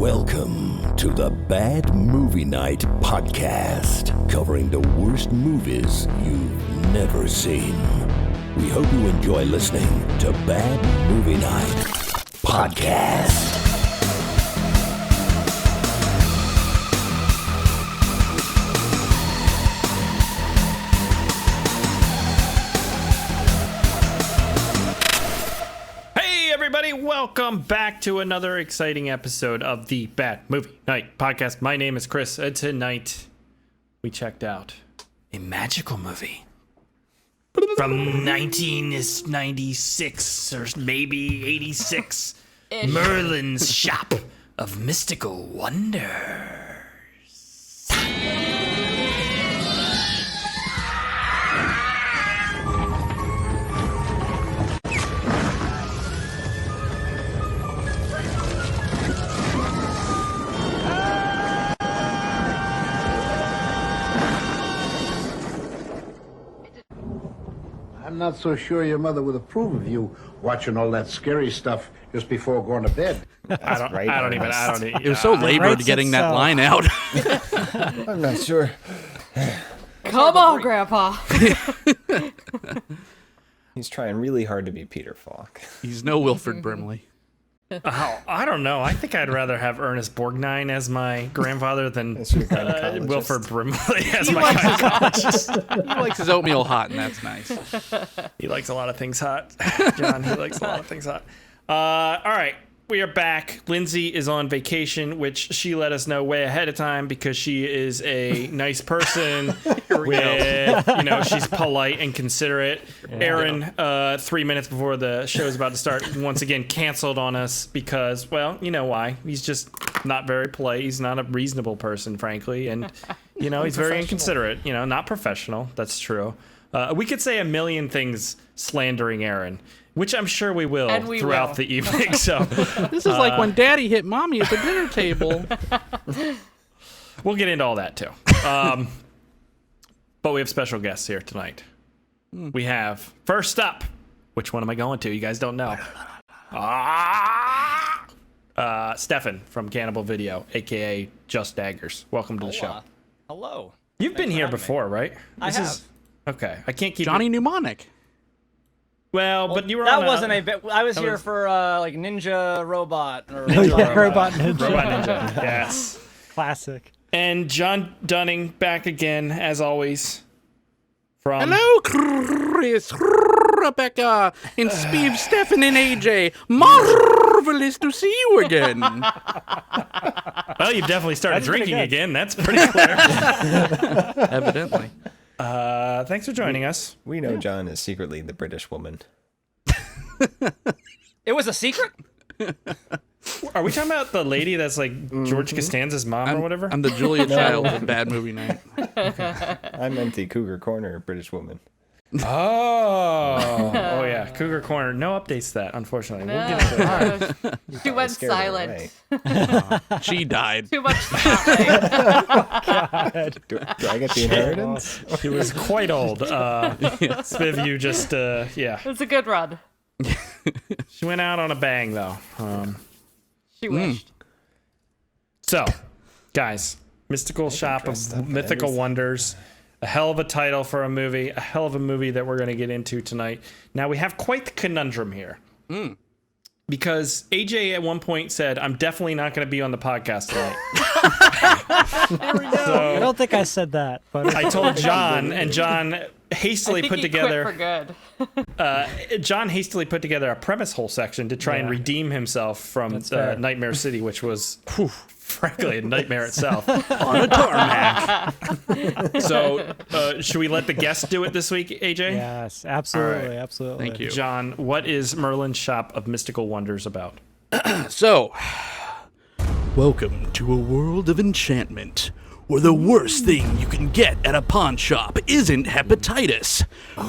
Welcome to the Bad Movie Night podcast, covering the worst movies you've never seen. We hope you enjoy listening to Bad Movie Night podcast. Welcome back to another exciting episode of the Bad Movie Night podcast. My name is Chris, and tonight we checked out a magical movie from 1996 or maybe 86, Merlin's Shop of Mystical Wonders. I'm not so sure your mother would approve of you watching all that scary stuff just before going to bed. I don't even. It was so labored getting that line out. I'm not sure. Come on, Grandpa. He's trying really hard to be Peter Falk. He's no Wilford Brimley. Oh, I don't know. I think I'd rather have Ernest Borgnine as my grandfather than Wilford Brimley as my gynecologist. He likes his oatmeal hot, and that's nice. He likes a lot of things hot. John, he likes a lot of things hot. All right. We are back. Lindsay is on vacation, which she let us know way ahead of time because she is a nice person. She's polite and considerate. Yeah. Aaron, 3 minutes before the show is about to start, once again canceled on us because, well, you know why. He's just not very polite. He's not a reasonable person, frankly. And, he's very inconsiderate. Not professional. That's true. We could say a million things slandering Aaron, which I'm sure we will throughout the evening. So this is like when Daddy hit Mommy at the dinner table. We'll get into all that too. But we have special guests here tonight. We have, first up, which one am I going to? You guys don't know. Stefan from Cannibal Video, a.k.a. Just Daggers. Welcome to the show. Hello. You've been here before, right? I have. Okay. I can't keep Johnny Mnemonic. Well, but you were that on wasn't a bit. I was here for like Ninja Robot. Or Robot Ninja. Robot Ninja. Yes. Classic. And John Dunning back again, as always. From Hello, Chris, Rebecca, and Steve, Stefan, and AJ. Marvelous to see you again. Well, you've definitely started drinking again. That's pretty clear. Evidently. Thanks for joining us. We know John is secretly the British woman. It was a secret? Are we talking about the lady that's like George Costanza's mom or whatever? I'm the Julia Child of Bad Movie Night. I meant the Cougar Corner British woman. Oh yeah, Cougar Corner. No updates to that, unfortunately. We'll get to that. She went silent. She died. Too much spotlight. Do I get the inheritance? She was quite old. Spiv, you just It was a good run. She went out on a bang though. She wished. So, guys, Mystical Shop of Mythical Wonders. A hell of a title for a movie. A hell of a movie that we're going to get into tonight. Now, we have quite the conundrum here. Because AJ at one point said, I'm definitely not going to be on the podcast tonight. There we go. So, I don't think I said that. But I told John, and John hastily put together... quit for good. John hastily put together a premise hole section to try and redeem himself from Nightmare City, which was... frankly, a nightmare itself on a tarmac. So, should we let the guests do it this week, AJ? Yes, absolutely, right. absolutely. Thank you. John, what is Merlin's Shop of Mystical Wonders about? So, welcome to a world of enchantment, where the worst thing you can get at a pawn shop isn't hepatitis.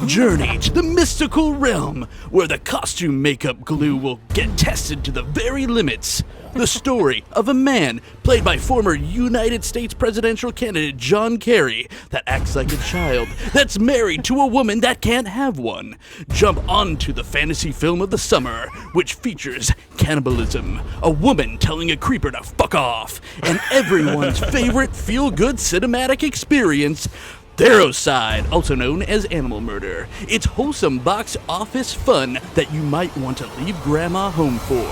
Journey to the mystical realm, where the costume makeup glue will get tested to the very limits. the story of a man played by former United States presidential candidate John Kerry that acts like a child that's married to a woman that can't have one. Jump onto the fantasy film of the summer, which features cannibalism, a woman telling a creeper to fuck off, and everyone's favorite feel-good cinematic experience, Therocide, also known as animal murder. It's wholesome box office fun that you might want to leave grandma home for.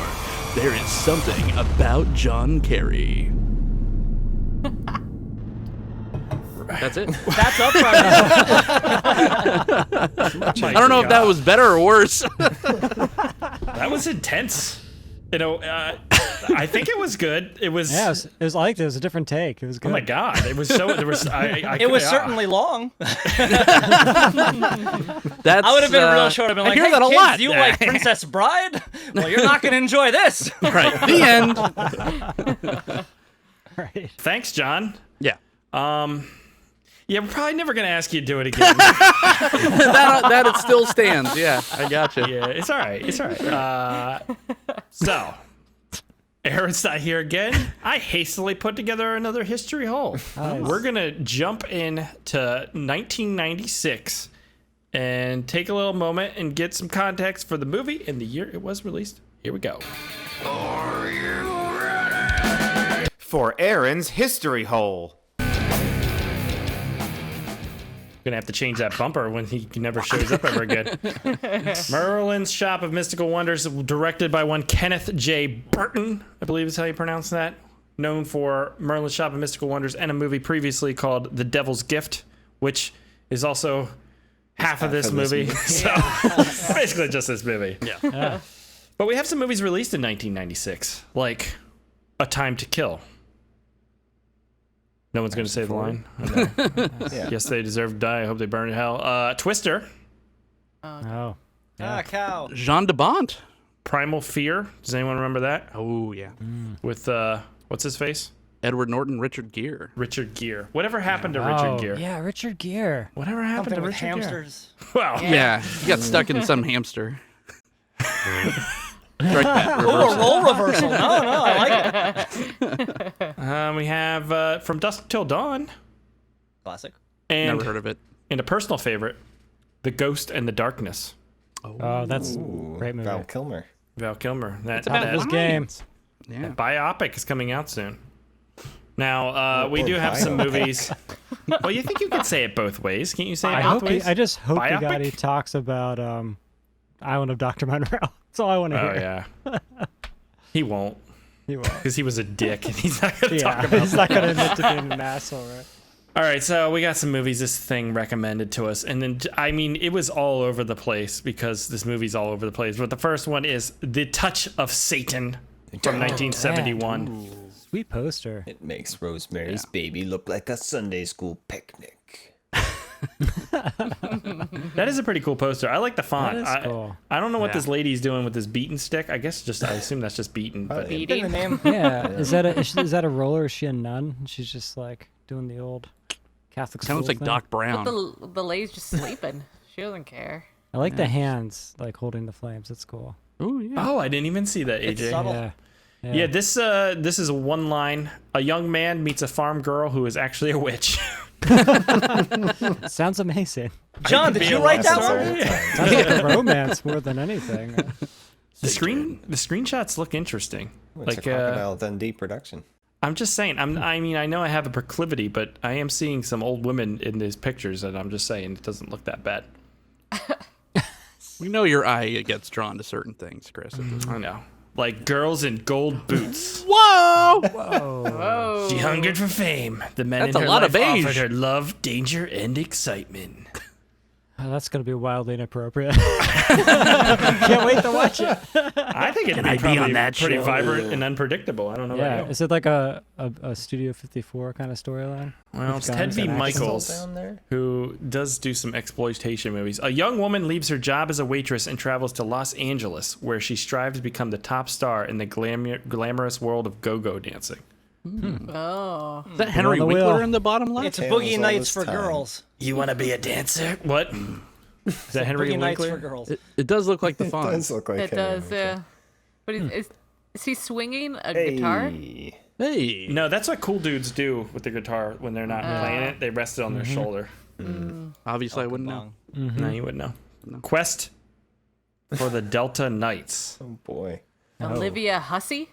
There is something about John Kerry. That's it. That's up right now. I don't know if that was better or worse. That was intense. You know, I think it was good. It was. Yeah, it was like it was a different take. It was good. Oh my god! It was so. There was. It was certainly long. That's, I would have been real short. I've been like, I hear hey, that a kids, lot. do you like Princess Bride? Well, you're not going to enjoy this. Right. The end. Right. Thanks, John. Yeah. Yeah, we're probably never gonna ask you to do it again. that it still stands. Yeah, I gotcha. Yeah, it's all right. It's all right. So, Aaron's not here again. I hastily put together another history hole. Nice. We're gonna jump in to 1996 and take a little moment and get some context for the movie and the year it was released. Here we go. For Aaron's history hole. Gonna have to change that bumper when he never shows up ever again. Merlin's Shop of Mystical Wonders, directed by one Kenneth J. Berton, I believe is how you pronounce that. Known for Merlin's Shop of Mystical Wonders and a movie previously called The Devil's Gift, which is also half of this movie. So basically just this movie. Yeah. But we have some movies released in 1996, like A Time to Kill. No one's going to say the line. Okay. Yeah. Yes, they deserve to die. I hope they burn in hell. Twister. Oh. Ah, cow. Jean de Bont. Primal Fear. Does anyone remember that? Oh yeah. With, what's his face? Edward Norton, Richard Gere. Richard Gere. Whatever happened to Richard Gere? Yeah, Richard Gere. Whatever happened Something to with Richard hamsters. Gere? Well, Yeah, he got stuck in some hamster. Strike that. Oh, Reverse a it. role reversal. No, I like it. we have From Dusk Till Dawn. Classic. And, Never heard of it. and a personal favorite, The Ghost and the Darkness. Oh, that's a great movie. Val Kilmer. Val Kilmer. That, Top of his game. Yeah. biopic is coming out soon. Now, we do have some movies. Well, you think you could say it both ways. Can't you say it both ways? I just hope the guy Biopic? he talks about Island of Dr. Monroe. That's all I want to Oh, hear. yeah. He won't, He will. because he was a dick, and he's not going to Yeah, talk about he's not going to admit to being an asshole, right? All right, so we got some movies this thing recommended to us. And then, I mean, it was all over the place because this movie's all over the place. But the first one is The Touch of Satan from 1971. Sweet poster. It makes Rosemary's Baby look like a Sunday school picnic. That is a pretty cool poster. I like the font. That is cool. I don't know what this lady's doing with this beaten stick. I assume that's just beaten. But In the name. Yeah. Is that a role or is she a nun? She's just like doing the old Catholic school Sounds like thing. Doc Brown. The lady's just sleeping. She doesn't care. I like the hands like holding the flames. It's cool. Oh yeah. oh, I didn't even see that, AJ. It's subtle. Yeah. Yeah, this is a one line. A young man meets a farm girl who is actually a witch. Sounds amazing. John, did you write that one? Sounds like a romance more than anything. The screenshots look interesting. It's a Crocodile Dundee production. I'm just saying. I mean, I know I have a proclivity, but I am seeing some old women in these pictures, and I'm just saying it doesn't look that bad. We know your eye gets drawn to certain things, Chris. I know, like girls in gold boots. Whoa! Whoa. She hungered for fame. The men That's in a her lot life of beige. offered her love, danger, and excitement. Oh, that's gonna be wildly inappropriate. Can't wait to watch it. I think it'd I be be probably on that pretty show? vibrant and unpredictable. I don't know Yeah. about you. Is it like a Studio 54 kind of storyline? Well, it's With Ted guns V. and action? Michaels, Down there? who does do some exploitation movies. A young woman leaves her job as a waitress and travels to Los Angeles, where she strives to become the top star in the glamorous world of go-go dancing. Oh. Is that Henry the Winkler wheel. in the bottom left? It's Tales Boogie all Nights this for time. girls. You want to be a dancer? What? Is that Henry Boogie Nights for Winkler? girls. It does look like the It font. does look like It Henry does, Winkler. yeah. But Is he swinging a guitar? Hey. No, that's what cool dudes do with the guitar when they're not playing it. They rest it on their shoulder. Obviously, I wouldn't know. No, you wouldn't know. Quest for the Delta Knights. Oh boy. Olivia Hussey?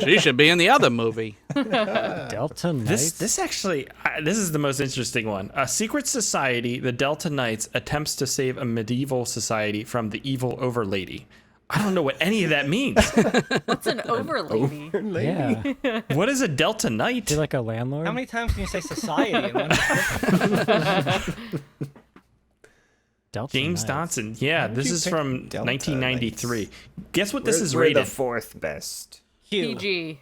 She should be in the other movie. Delta Knights. This actually, this is the most interesting one. A secret society, the Delta Knights, attempts to save a medieval society from the evil overlady. I don't know what any of that means. What's an overlady? Yeah. What is a Delta Knight? Be like a landlord. How many times can you say society in one? Delta James Knights. Dotson. Yeah, this you is pick from Delta 1993. Knights? Guess what this is We're rated? the fourth best. Q. PG.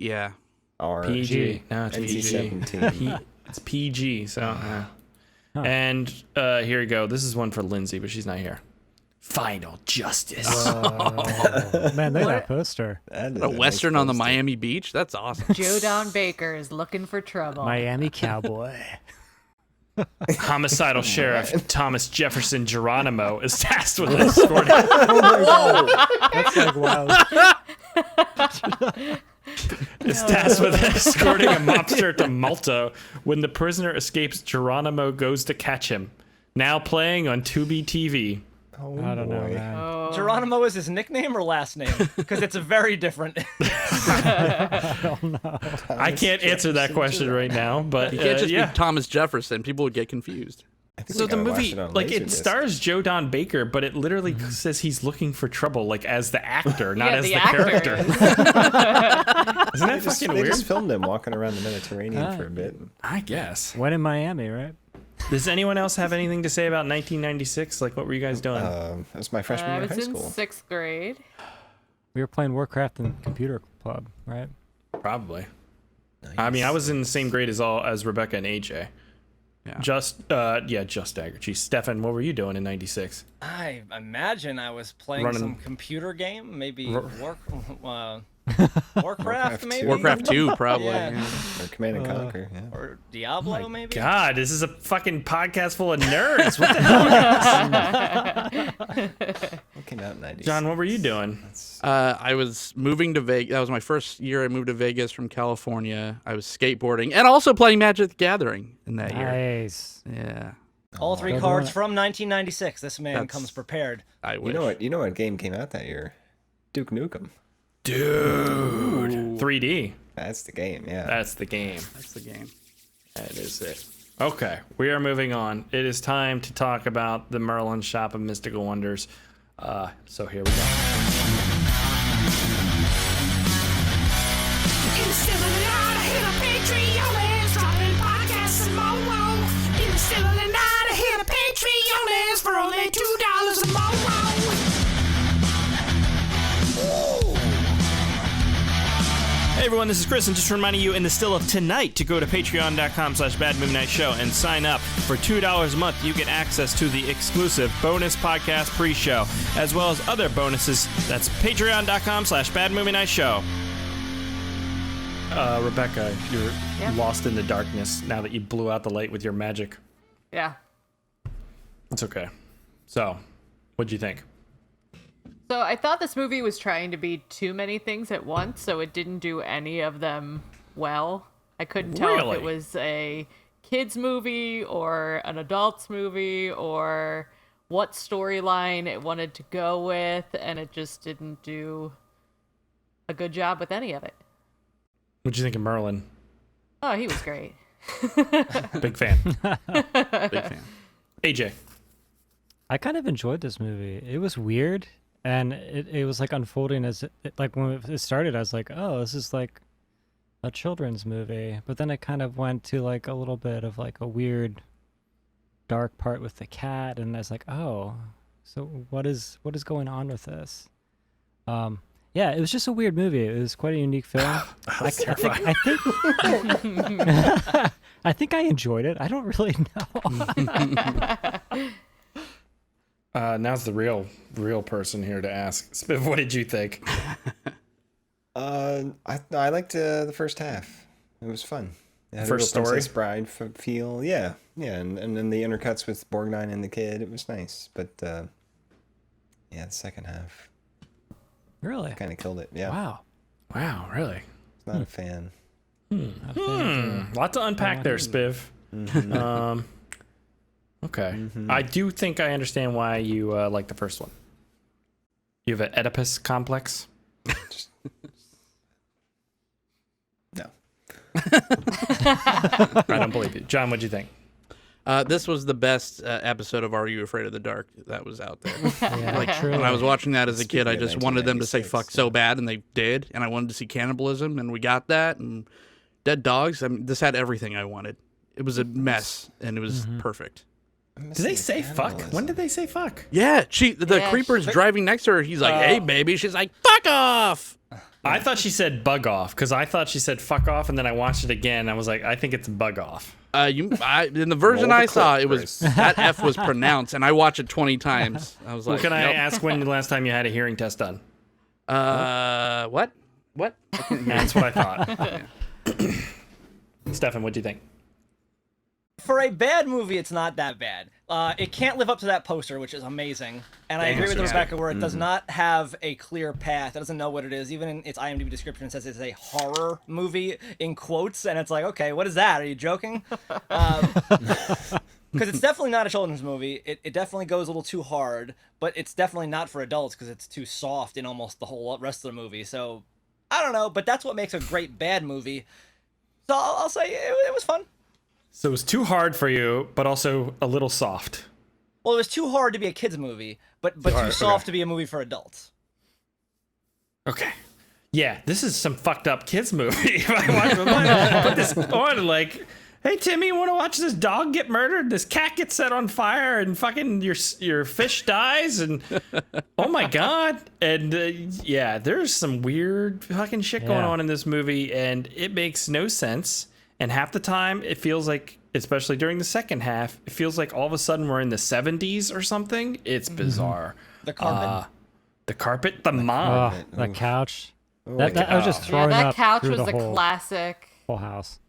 Yeah. R. PG. No, it's PG. NC-17. It's PG. So, and here we go. This is one for Lindsay, but she's not here. Final Justice. Oh, man, look at that poster. That is A nice Western on the poster. Miami beach? That's awesome. Joe Don Baker is looking for trouble. Miami Cowboy. Homicidal Sheriff Thomas Jefferson Geronimo is tasked with escorting. That's like wow. Is tasked with escorting a mobster to Malta. When the prisoner escapes, Geronimo goes to catch him. Now playing on Tubi TV. Oh, I don't know, boy. man. Geronimo is his nickname or last name? Because it's a very different. I can't answer that question right now, but You can't just yeah. be Thomas Jefferson. People would get confused. I think So we the gotta watch movie, it on like, it Laserdisc. stars Joe Don Baker, but it literally says he's looking for trouble, like as the actor, not Yeah, as the the actor character. is. Isn't that fucking They weird? just filmed him walking around the Mediterranean for a bit. I guess. When in Miami, right? Does anyone else have anything to say about 1996? Like, what were you guys doing? That was my freshman I year of was high in school. 6th grade. We were playing Warcraft in computer club, right? Probably. I mean, I was in the same grade as Rebecca and AJ. Yeah. Just Dagger. Geez, Stefan, what were you doing in 96? I imagine I was playing Running- some computer game, maybe Warcraft, Warcraft maybe? 2. Warcraft 2, probably. Yeah. yeah. Or Command and Conquer. Yeah. Or Diablo, maybe? God, this is a fucking podcast full of nerds. What the hell? What came out in 96? John, what were you doing? I was moving to Vegas. That was my first year I moved to Vegas from California. I was skateboarding and also playing Magic the Gathering in that year. Nice. Yeah. All three Well, cards doing it. from 1996. This man That's- comes prepared. I wish. You know what game came out that year? Duke Nukem. Dude. 3D. That's the game, yeah. That's the game. That's the game. That is it. Okay, we are moving on. It is time to talk about the Merlin Shop of Mystical Wonders. So here we go. Hey everyone, this is Chris, and just reminding you in the still of tonight to go to patreon.com/badmovienightshow and sign up. For $2 a month, you get access to the exclusive bonus podcast pre-show, as well as other bonuses. That's patreon.com/badmovienightshow. Rebecca, you're Yeah. lost in the darkness now that you blew out the light with your magic. Yeah. It's okay. So, what'd you think? So I thought this movie was trying to be too many things at once, so it didn't do any of them well. I couldn't tell if Really? it was a kids movie or an adults movie or what storyline it wanted to go with, and it just didn't do a good job with any of it. What'd you think of Merlin? Oh, he was great. Big fan. Big fan. AJ. I kind of enjoyed this movie. It was weird, and it was like unfolding as like when it started. I was like, oh, this is like a children's movie, but then it kind of went to like a little bit of like a weird, dark part with the cat, and I was like, oh, so what is going on with this? Yeah, it was just a weird movie. It was quite a unique film. I think I enjoyed it. I don't really know. Now's the real person here to ask. Spiv, what did you think? I liked the first half. It was fun. It had First a real story? Princess Bride feel. Yeah, and then the intercuts with Borgnine and the kid. It was nice, but yeah, the second half. Really? Kind of killed it. Yeah. Wow, really? Not a fan. Lot to unpack there, Spiv. Okay. I do think I understand why you like the first one. You have an Oedipus complex? No. I don't believe you. John, what'd you think? This was the best episode of Are You Afraid of the Dark that was out there. Yeah, When I was watching that as a kid, I Speaking of just wanted them to say 1996, fuck so bad, and they did. And I wanted to see cannibalism, and we got that. And dead dogs. I mean, this had everything I wanted. It was a mess, and it was perfect. Did they say fuck? When did they say fuck? Yeah, the creeper's driving next to her. He's like, "Hey, baby." She's like, "Fuck off." I thought she said bug off because I thought she said fuck off, and then I watched it again. And I was like, I think it's bug off. In the version I saw, it was that F was pronounced, and I watched it 20 times. I was like, Can I nope. ask when the last time you had a hearing test done? What? What? That's what I thought. Stefan, what do you think? For a bad movie, it's not that bad. It can't live up to that poster, which is amazing. And I agree with Rebecca where it does not have a clear path. It doesn't know what it is. Even in its IMDb description, it says it's a horror movie in quotes. And it's like, okay, what is that? Are you joking? Because it's definitely not a children's movie. It definitely goes a little too hard. But it's definitely not for adults because it's too soft in almost the whole rest of the movie. So, I don't know. But that's what makes a great bad movie. So I'll say it was fun. So it was too hard for you, but also a little soft. Well, it was too hard to be a kid's movie, but too soft to be a movie for adults. Okay. Yeah, this is some fucked up kids movie. I put this on like, hey Timmy, you want to watch this dog get murdered? This cat gets set on fire, and fucking your fish dies, and oh my god! And yeah, there's some weird fucking shit going on in this movie, and it makes no sense. And half the time, it feels like, especially during the second half, it feels like all of a sudden we're in the 70s or something. It's bizarre. The carpet. The mom. The couch. I was just throwing that up couch through was the a whole classic. house.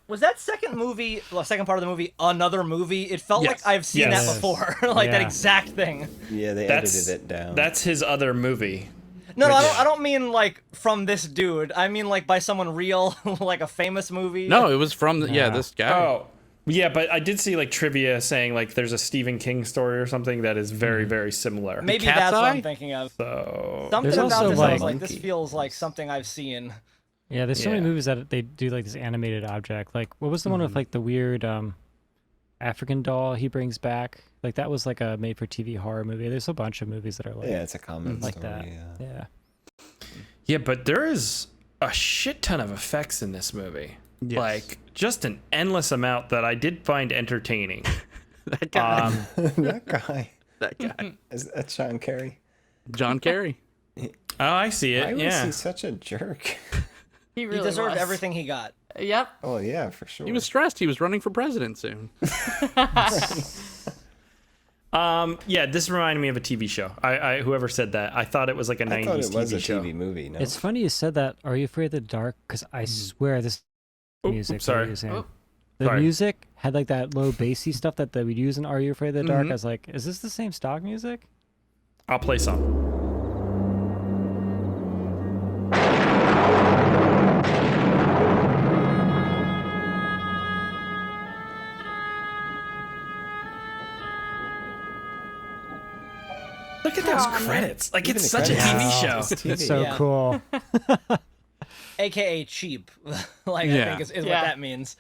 Was that second part of the movie another movie? It felt like I've seen that before. That exact thing. Yeah, they edited it down. That's his other movie. No, I don't mean like from this dude. I mean like by someone real, like a famous movie. No, it was from this guy. Oh, yeah, but I did see like trivia saying like there's a Stephen King story or something that is very, very similar. Maybe that's what I'm thinking of. So something about this, I was like, this feels like something I've seen. Yeah, there's so many movies that they do like this animated object. Like, what was the one with like the weird African doll he brings back? Like that was like a made-for-TV horror movie. There's a bunch of movies that are like it's a common like story, that. Yeah, but there is a shit ton of effects in this movie. Yes. Like just an endless amount that I did find entertaining. That guy. That guy. That guy. That's John Kerry. John Kerry. Oh, I see it. Why was he such a jerk? He really deserved was. everything he got. Yep. Oh yeah, for sure. He was stressed. He was running for president soon. Yeah, this reminded me of a TV show. I whoever said that, I thought it was like a 90s I thought it was TV a show. TV movie. No, It's funny you said that. Are You Afraid of the Dark? Because I swear this music. Sorry. The music had like that low bassy stuff that they would use in Are You Afraid of the Dark. I was like, is this the same stock music? I'll play some. Look at those credits. Like, it's such a TV show. It's so cool. AKA cheap. I think is what that means.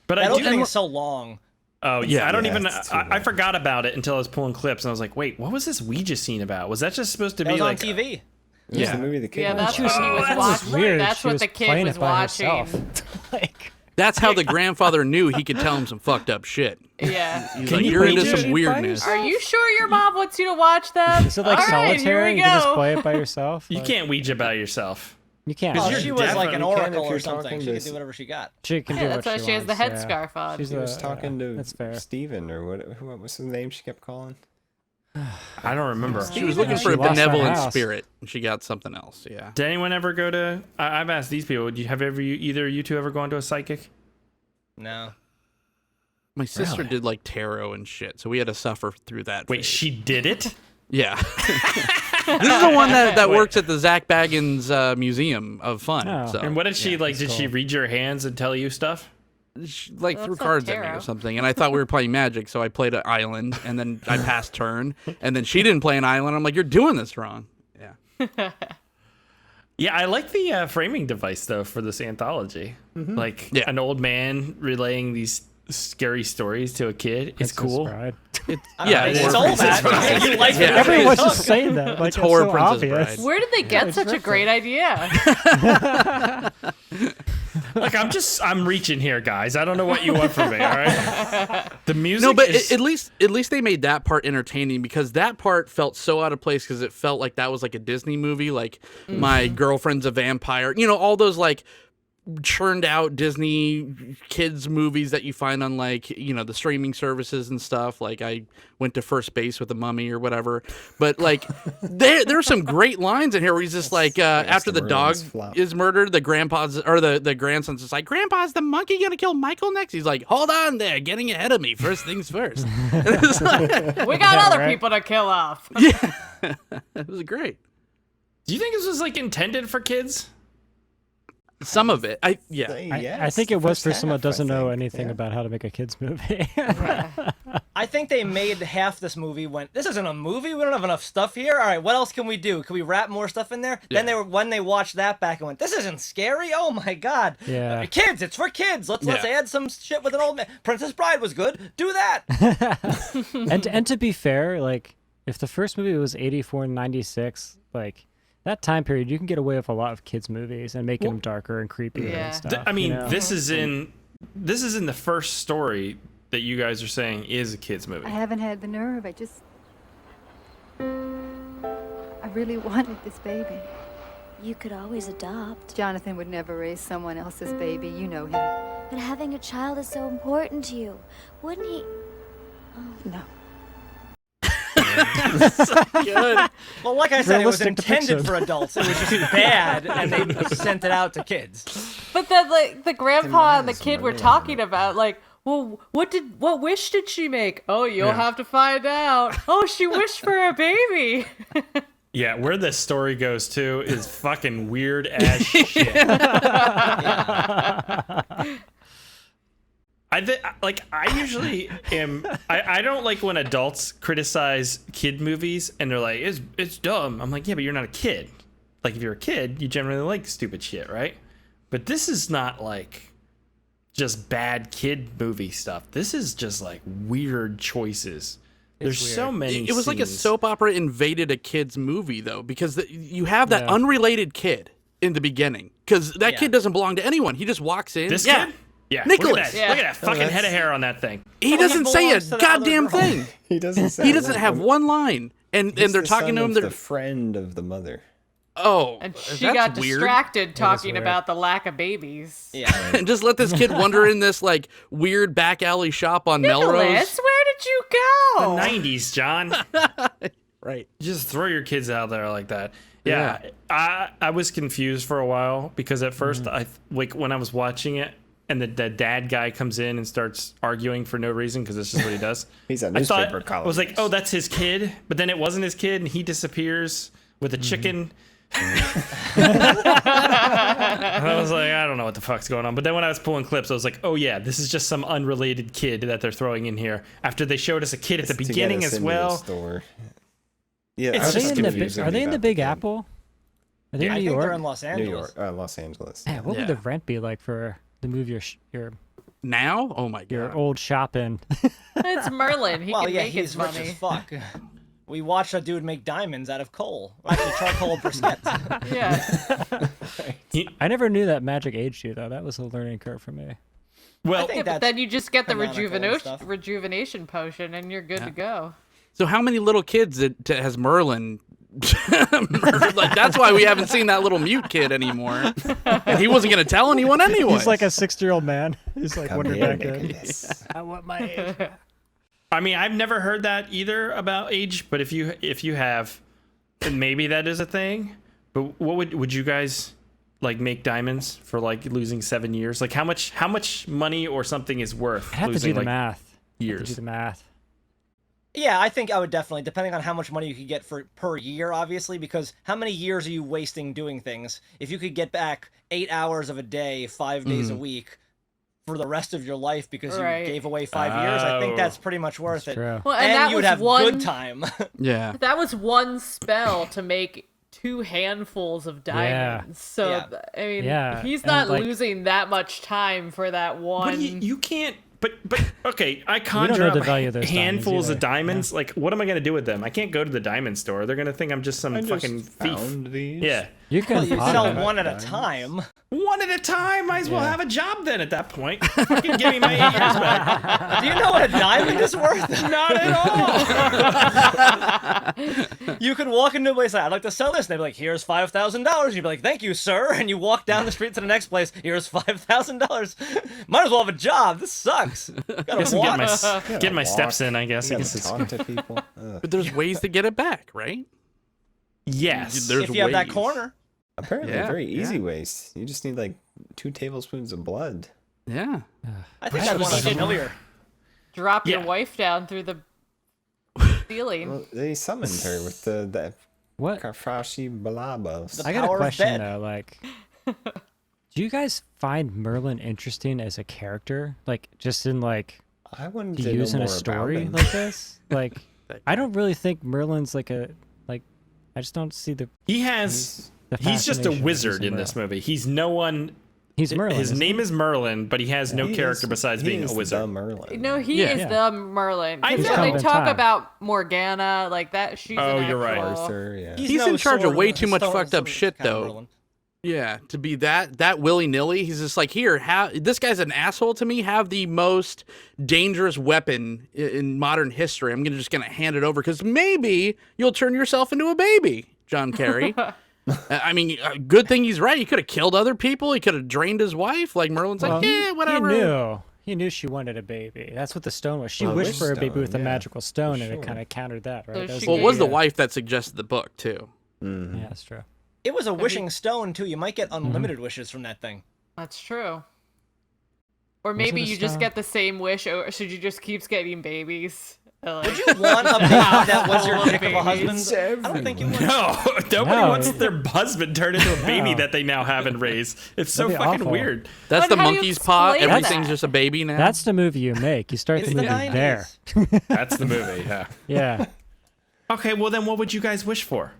But that I do opening is so long. Oh, yeah. I don't even... I forgot about it until I was pulling clips, and I was like, wait, what was this Ouija scene about? Was that just supposed to be like... on TV. It was the movie the kid Yeah, that's watched. what he was watching. weird. That's She what was the kid playing was it by watching. herself. That's how the grandfather knew he could tell him some fucked up shit. Yeah. He's Can like, you you're into Ouija some weirdness. Are you sure your mom wants you to watch that? Is it like All right, here solitaire? we You can just go. play it by yourself? You Like, can't Ouija by yourself. You can't. Oh, you're she was like an definitely can if oracle you're or something. talking She to could do whatever she got. She can Yeah, do that's what why she has the wants, headscarf on. She's She was a- talking to that's fair. Steven or what was the name she kept calling? I don't remember. She was looking for a She lost her benevolent house. spirit, and she got something else. Yeah. Did anyone ever go to... I've asked these people, either you two ever gone to a psychic? No. My sister Really? did like tarot and shit, so we had to suffer through that. Wait, phase. she did it? Yeah. This is the one that works at the Zach Baggins Museum of Fun. Oh. So. And what did she like? Did she cool. read your hands and tell you stuff? She, like Well, threw that's like cards at me tarot. or something, and I thought we were playing Magic, so I played an island, and then I passed turn, and then she didn't play an island. I'm like, you're doing this wrong. Yeah. Yeah, I like the framing device though for this anthology. Like an old man relaying these scary stories to a kid. It's Princess cool. Bride. Yeah, It's or all Princess that. Bride. You like Yeah. it. Everyone's just saying that. Like, it's horror so Princess obvious. Bride. Where did they get such a great idea? Like I'm reaching here, guys. I don't know what you want from me. All right. The music. No, but is, at least they made that part entertaining, because that part felt so out of place, because it felt like that was like a Disney movie, like My Girlfriend's a Vampire. You know, all those like churned out Disney kids movies that you find on like, you know, the streaming services and stuff. Like I went to First Base with the Mummy or whatever. But like there are some great lines in here where he's just like after the dog Merlin's flop. is murdered, the grandpa's or the grandson's just like, Grandpa's the monkey gonna kill Michael next? He's like, hold on there, getting ahead of me. First things first. And it was like, We got other right? people to kill off. it was great. do you think this was like intended for kids? Some of it. I think it was for someone that doesn't know anything anything about how to make a kids movie. I think they made half this movie when this isn't a movie. We don't have enough stuff here. All right, what else can we do? Can we wrap more stuff in there? Yeah. Then when they watched that back and went, this isn't scary. Oh my god. Yeah. Kids, it's for kids. Let's Yeah. add some shit with an old man. Princess Bride was good. Do that. and to be fair, like if the first movie was 84 and 96, like that time period, you can get away with a lot of kids movies and making them darker and creepier Yeah. and stuff. I mean, you know? this is in the first story that you guys are saying is a kids movie. I haven't had the nerve. I really wanted this baby. You could always adopt. Jonathan would never raise someone else's baby. You know him. But having a child is so important to you. Wouldn't he? No. Good. Well, like I said, it was Realistic intended depiction. for adults. It was just bad, and they sent it out to kids. But then, like, the grandpa and the Demise kid were Merlin. talking about, like, well, what wish did she make? Oh, you'll have to find out. Oh, she wished for a baby. Yeah, where this story goes to is fucking weird ass shit. I usually am. I don't like when adults criticize kid movies and they're like, it's dumb. I'm like, yeah, but you're not a kid. Like if you're a kid, you generally like stupid shit, right? But this is not like just bad kid movie stuff. This is just like weird choices. There's so many. It was like a scenes. soap opera invaded a kid's movie, though, because you have that Yeah. unrelated kid in the beginning, because that kid doesn't belong to anyone. He just walks in. This yeah. kid? Yeah. Nicholas. Look at that fucking head of hair on that thing. He doesn't say a belongs to the goddamn other girl. thing. He doesn't say He doesn't have one line, and He's they're the talking son to him. of They're the friend of the mother. And she that's got weird. distracted talking weird. about the lack of babies. Yeah. And just let this kid wander in this like weird back alley shop on Melrose. Nicholas, where did you go? 90s, John. Right. Just throw your kids out there like that. Yeah. I was confused for a while because at first I like when I was watching it and the dad guy comes in and starts arguing for no reason because it's just what he does. He's a I thought newspaper I was like, columnist. oh, that's his kid, but then it wasn't his kid and he disappears with a chicken. And I was like, I don't know what the fuck's going on. But then when I was pulling clips, I was like, oh yeah, this is just some unrelated kid that they're throwing in here. After they showed us a kid at the To get beginning us as into the well. store. Yeah, It's I Are was they just in the confused Are they in the about Big kid. Apple? Are they I in New think they're York? in Los New Angeles. York, Los Angeles. Man, what would the rent be like for to move your Now? Oh my your god. old shop in? It's Merlin. He Well, can yeah, make his he's rich money. as fuck. We watched a dude make diamonds out of coal. Actually, charcoal briquettes. Yeah. I never knew that magic aged you though. That was a learning curve for me. Well, I think Yeah, but that's then you just get the canonical and rejuvenation stuff. rejuvenation potion and you're good to go. So how many little kids has Merlin murdered? Like that's why we haven't seen that little mute kid anymore. And he wasn't gonna tell anyone anyway. He's like a 60-year-old man. He's like Come wondering here, back in. Nicholas. I want my age. I mean, I've never heard that either about age, but if you have, then maybe that is a thing. But what would you guys like make diamonds for like losing 7 years? Like how much money or something is worth I have to losing do the like math. I have to years? do the math. Yeah, I think I would definitely, depending on how much money you could get for per year, obviously, because how many years are you wasting doing things? If you could get back 8 hours of a day, 5 days a week for the rest of your life because you gave away 5 years, I think that's pretty much worth it. True. Well, and that you would was have good time. Yeah. That was one spell to make 2 handfuls of diamonds. So, Yeah. I mean, Yeah, he's and, not like- losing that much time for that one. But you can't. But okay, I don't conjure know up the value of those handfuls of diamonds diamonds. Like, what am I gonna do with them? I can't go to the diamond store. They're gonna think I'm just some fucking thief. Found these. Yeah, You can You pawn sell them. one at a time. one at a time. Might as well Yeah. have a job then. At that point, fucking give me my 8 years back. Do you know what a diamond is worth? Not at all. You could walk into a place like, I'd like to sell this. And they'd be like, here's $5,000. You'd be like, thank you, sir. And you walk down the street to the next place. Here's $5,000. Might as well have a job. This sucks. Guess I'm getting my steps in. I guess. You I gotta guess it's talk to people. But there's ways to get it back, right? yes. There's If you have that ways. corner. Apparently, Yeah, very easy yeah. ways. You just need like 2 tablespoons of blood. Yeah. I think that one is familiar. Drop your Yeah. wife down through the ceiling. Well, they summoned her with the What? Kafashi Balabos. I got a power of question bed. though. Like, do you guys find Merlin interesting as a character? Like, just in like I wanted to to use know in a more about story him. like this? Like, I don't really think Merlin's like a like. I just don't see the. He has. the He's just a fascination wizard using in this Merlin. movie. He's no one. He's Merlin. His isn't he? name is Merlin, but he has no He character is- besides he being a is wizard. The Merlin. No, he Yeah. is Yeah. the Merlin. I 'Cause know. They Come in talk time. about Morgana, like that. She's Oh, an you're right. actual- Arthur, yeah. He's no in charge of sword, way too much stone- fucked up some shit, kind of though. Merlin. Yeah, to be that willy-nilly, he's just like, here, this guy's an asshole to me, have the most dangerous weapon in modern history. I'm just gonna hand it over, because maybe you'll turn yourself into a baby, John Kerry. I mean, good thing he's right. He could have killed other people. He could have drained his wife. Like, Merlin's Well, like, yeah, whatever. He knew she wanted a baby. That's what the stone was. She Well, wished wish for a baby stone, with a yeah, magical stone, for and it sure. kind of countered that, right? So That was she the Well, it was the idea. wife that suggested the book, too. Yeah, that's true. It was a wishing stone, too. You might get unlimited wishes from that thing. That's true. Or maybe it a you just stone? get the same wish, or should you just keeps getting babies? Would you want a baby that was your All the pick of a babies. husband? I don't think you would. No, nobody No. wants their husband turned into a baby that they now have and raise. It's so That'd be fucking awful. weird. That's Like, the how do you monkey's paw. explain Everything's that? just a baby now. That's the movie you make. You start It's the the movie 90s. there. That's the movie. Yeah. Yeah. Okay, well then, what would you guys wish for?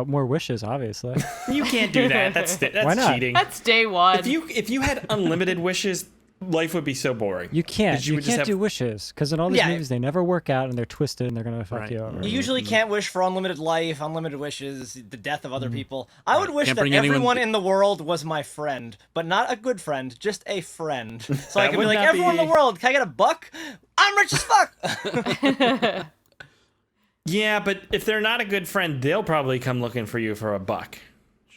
More wishes, obviously. You can't do that. That's Why not? cheating. That's day one. If you had unlimited wishes, life would be so boring. You can't. 'Cause You, would just can't have- do wishes because in all these Yeah. movies they never work out and they're twisted and they're gonna fuck Right. you over. You usually can't wish for unlimited life, unlimited wishes, the death of other people. I would wish Can't that bring anyone- everyone in the world was my friend, but not a good friend, just a friend. So I That could be would like, not everyone in be- the world, can I get a buck? I'm rich as fuck. Yeah, but if they're not a good friend, they'll probably come looking for you for a buck.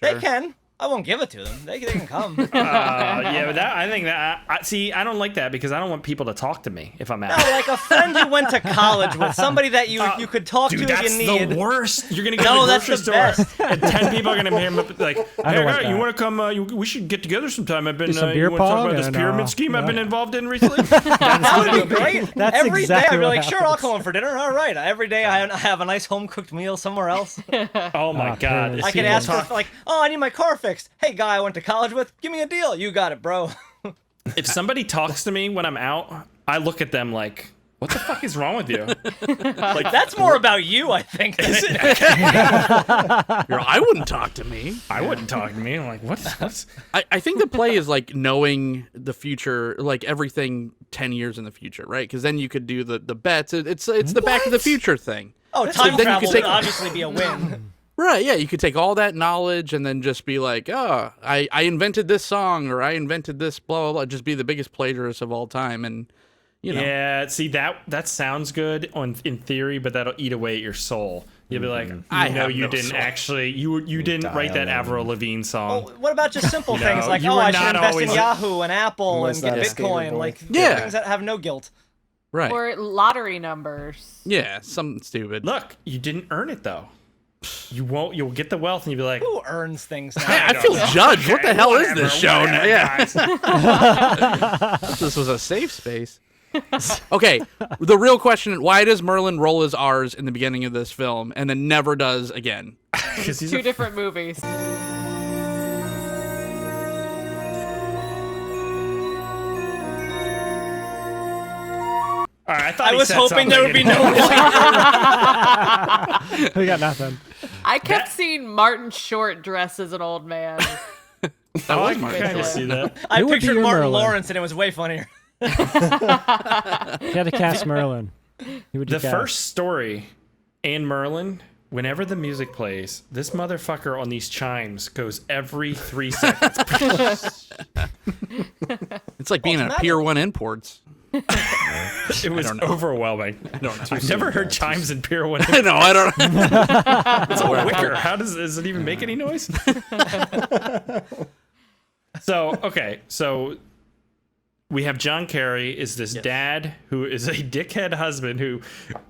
They can. I won't give it to them. They can come. Yeah, but I think that I don't like that because I don't want people to talk to me if I'm out. No, like a friend you went to college with, somebody that you could talk Dude, to that's if you need. the worst. You're gonna go No, to the that's grocery the store and 10 people are gonna hit him up like, I "Hey, don't want you that. want to come? We should get together sometime. I've been. Do some You beer want to talk pong about this and, pyramid scheme I've yeah. been involved in recently?" That would be great. That's Every day exactly I'd be what like, sure, I'll happens. come home for dinner. All right. Every day I have a nice home cooked meal somewhere else. Oh my Ah, god! pyramid If I could people ask talk- for like, oh, I need my car fixed. Hey, guy I went to college with, give me a deal. You got it, bro. If somebody talks to me when I'm out, I look at them like, "What the fuck is wrong with you?" Like That's more about you, I think. than it- I wouldn't talk to me. I wouldn't talk to me. I'm like, "What's?" I think the play is like knowing the future, like everything 10 years in the future, right? Because then you could do the bets. It's the Back to the Future thing. Oh, So time then you travel could would take- obviously be a win. Right, yeah, you could take all that knowledge and then just be like, oh, I invented this song or I invented this blah, blah, blah. Just be the biggest plagiarist of all time. And, you know. Yeah, see that sounds good in theory, but that'll eat away at your soul. You'll be like, I I know have you no didn't soul. actually you didn't die write that alone. Avril Lavigne song. Oh, what about just simple You things know, like, you oh, were I should not invest always- in Yahoo and Apple and Was get not a skater Bitcoin? boy. Like, Yeah. things that have no guilt. Right. Or lottery numbers. Yeah, something stupid. Look, you didn't earn it though. You'll get the wealth and you'll be like, Who earns things now? I feel judged. What the hell is this show now? Whatever, Yeah. guys. This was a safe space. Okay, the real question: why does Merlin roll his R's in the beginning of this film and then never does again? It's two different movies. All right, I thought I was hoping there would be no We got nothing. I kept seeing Martin Short dressed as an old man. I kind of see that. I Who would be pictured your Martin Merlin? Lawrence, and it was way funnier. You had to cast Merlin. Who would you The cast? first story in Merlin, whenever the music plays, this motherfucker on these chimes goes every 3 seconds. It's like being at Pier 1 Imports. It was overwhelming. I don't know. I've never heard chimes in Pier 1. I know. I don't know. It's a wicker. How does it even make any noise? So we have John Kerry is this dad who is a dickhead husband who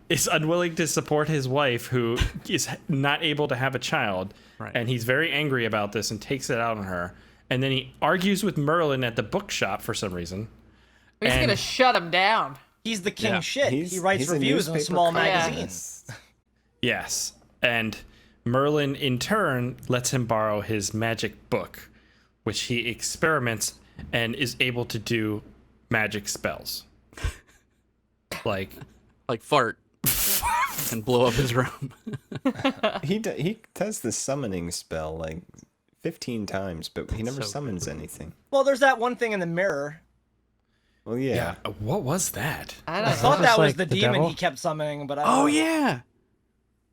is unwilling to support his wife who is not able to have a child. Right. And he's very angry about this and takes it out on her. And then he argues with Merlin at the bookshop for some reason. He's going to shut him down. He's the king of shit. He's- He writes he's a reviews in a newspaper small columnist. magazine. Yes. And Merlin, in turn, lets him borrow his magic book, which he experiments and is able to do magic spells. Like fart and blow up his room. He does the summoning spell like 15 times, but he never summons anything. Well, there's that one thing in the mirror. Well, yeah. What was that? I thought that was like the the demon devil? he kept summoning, but I Oh don't know. yeah,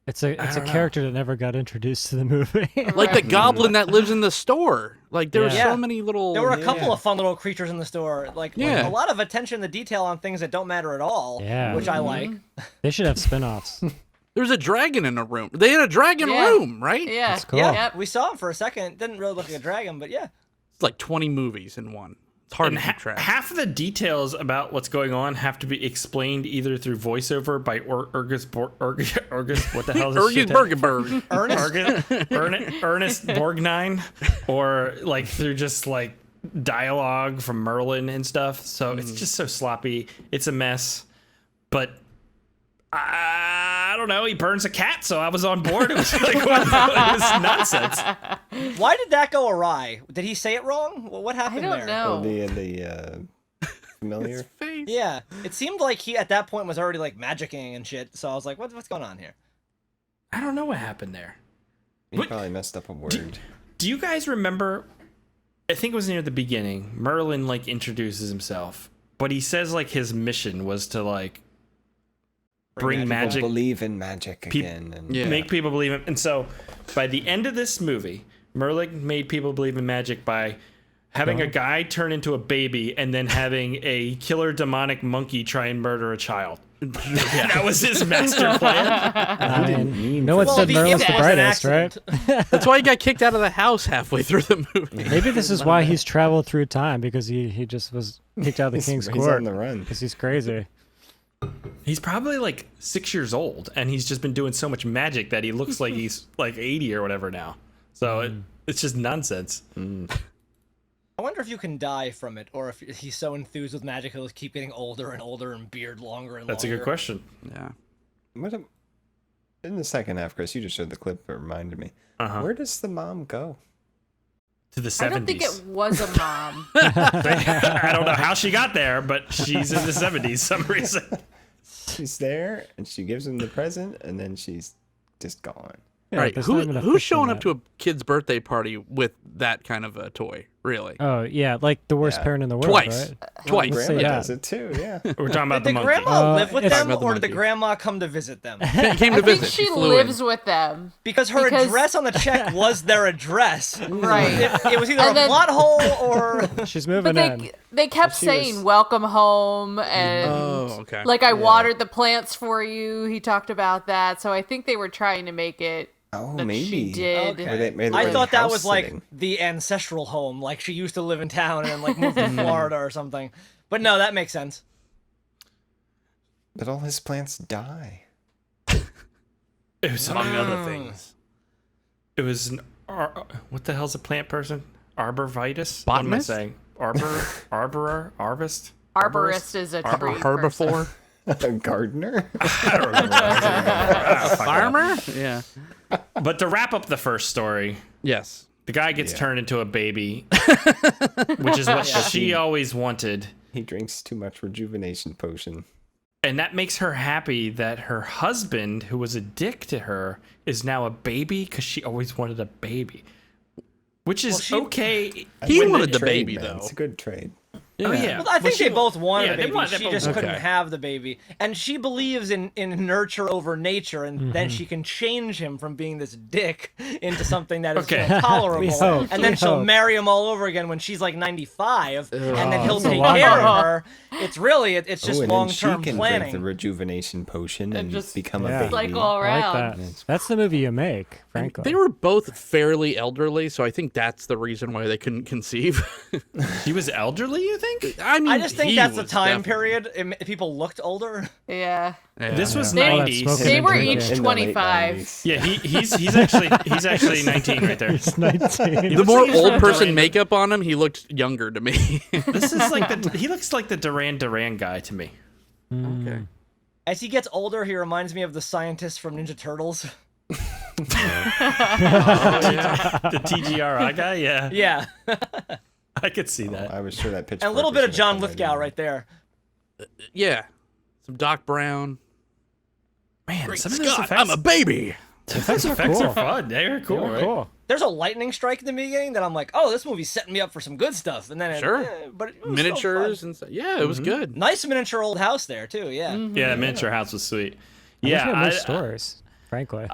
It's a character that never got introduced to the movie. like the goblin that lives in the store. Like there were Yeah. so many little. There were a couple of fun little creatures in the store. Like Yeah. a lot of attention to detail on things that don't matter at all, Yeah. which I like. They should have spin-offs. There was a dragon in a room. They had a dragon Yeah. room, right? Yeah. That's cool. Yeah, Yep. we saw him for a second. It didn't really look like a dragon, but yeah. It's like 20 movies in one. It's hard And to keep track. half of the details about what's going on have to be explained either through voiceover by Urgus, what the hell is this shit? Bergenberg. Ernest Borgnine, or like through just like dialogue from Merlin and stuff. So it's just so sloppy. It's a mess. But I don't know. He burns a cat, so I was on board. It was like it was nonsense. Why did that go awry? Did he say it wrong? What happened I there? don't know. The familiar. Face. Yeah, it seemed like he at that point was already like magicking and shit. So I was like, what's going on here? I don't know what happened there. He What- probably messed up a word. Do you guys remember? I think it was near the beginning. Merlin like introduces himself, but he says like his mission was to like bring People magic, believe in magic again. And Yeah. make people believe it. And so, by the end of this movie, Merlin made people believe in magic by having a guy turn into a baby and then having a killer demonic monkey try and murder a child. That was his master plan. I mean, no one Well, said the Merlin's imp the was an brightest, right? accident. That's why he got kicked out of the house halfway through the movie. Maybe this is why he's traveled through time, because he just was kicked out of the king's he's court. on the run. Because he's crazy. He's probably like 6 years old, and he's just been doing so much magic that he looks like he's like 80 or whatever now. So it's just nonsense. I wonder if you can die from it, or if he's so enthused with magic he'll keep getting older and older and beard longer and That's a longer. good question. Yeah. In the second half, Chris, you just showed the clip. It reminded me. Where does the mom go? To the 70s. I don't think it was a mom. I don't know how she got there, but she's in the 70s some reason. She's there, and she gives him the present, and then she's just gone. Yeah, All right. there's not even a Who's fish in showing up that. to a kid's birthday party with that kind of a toy? Really? Oh, yeah, like the worst Yeah. parent in the world, Twice. right? Twice. Let's say Grandma that. does it too, yeah. We're talking about Did the the monkey. grandma live with it's- them, Talking about the or did the monkey. grandma come to visit them? Came to I think visit. she flew lives in. with them. Because her Because- address on the check was their address. Right. It was either And a then- plot hole or She's But moving in. they kept She saying was- welcome home, and Oh, okay. like I watered the plants for you. He talked about that. So I think they were trying to make it Oh, that maybe. she did. Okay. Or they were I in thought that house was like sitting. the ancestral home, like she used to live in town and then like moved to Florida or something. But no, that makes sense. But all his plants die. It was among other things. It was an what the hell's a plant person? Arborvitus? What am I Botanist? saying? Arborist? Arborist is a tree herbivore. A gardener? I don't remember. Farmer? Yeah. But to wrap up the first story, Yes. the guy gets turned into a baby, which is what she always wanted. He drinks too much rejuvenation potion. And that makes her happy that her husband, who was a dick to her, is now a baby because she always wanted a baby. Which is okay. He Good wanted the trade, baby, man. though. It's a good trade. Oh, yeah. Well, I think they both wanted yeah, a they baby. wanted- they She both just wanted- couldn't have the baby. And she believes in nurture over nature, and then she can change him from being this dick into something that is Okay. tolerable. We hope, and then we she'll hope. marry him all over again when she's like 95, and then he'll that's a take lot. care of her. It's really, it's just Oh, and then she long-term can planning. drink the rejuvenation potion and just become Yeah. a baby. cycle I around. like that. That's the movie you make, frankly. They were both fairly elderly, so I think that's the reason why they couldn't conceive. He was elderly, you think? I mean, I just think he that's the was time definitely- period. People looked older. Yeah. Yeah. This was They- 90s. smoking They and were drinking. each In the late 25. 90s. Yeah, he's actually 19 right there. It's 19. The more like he's old from person Duran. makeup on him, he looked younger to me. This is like he looks like the Duran Duran guy to me. Okay. As he gets older, he reminds me of the scientist from Ninja Turtles. The TGRI guy, yeah. Yeah. I could see that. I was sure that pitch. And a little bit of John Lithgow right there. Yeah. Some Doc Brown. Man, Great some of those Scott, effects, I'm a baby. those effects are fun. They are cool, right? Cool. There's a lightning strike in the beginning that I'm like, oh, this movie's setting me up for some good stuff. And then Sure. but it was Miniatures so and stuff. Yeah, it was good. fun. Nice miniature old house there too. Yeah. Yeah, that miniature house was sweet. I wish we had Yeah, more stories, frankly.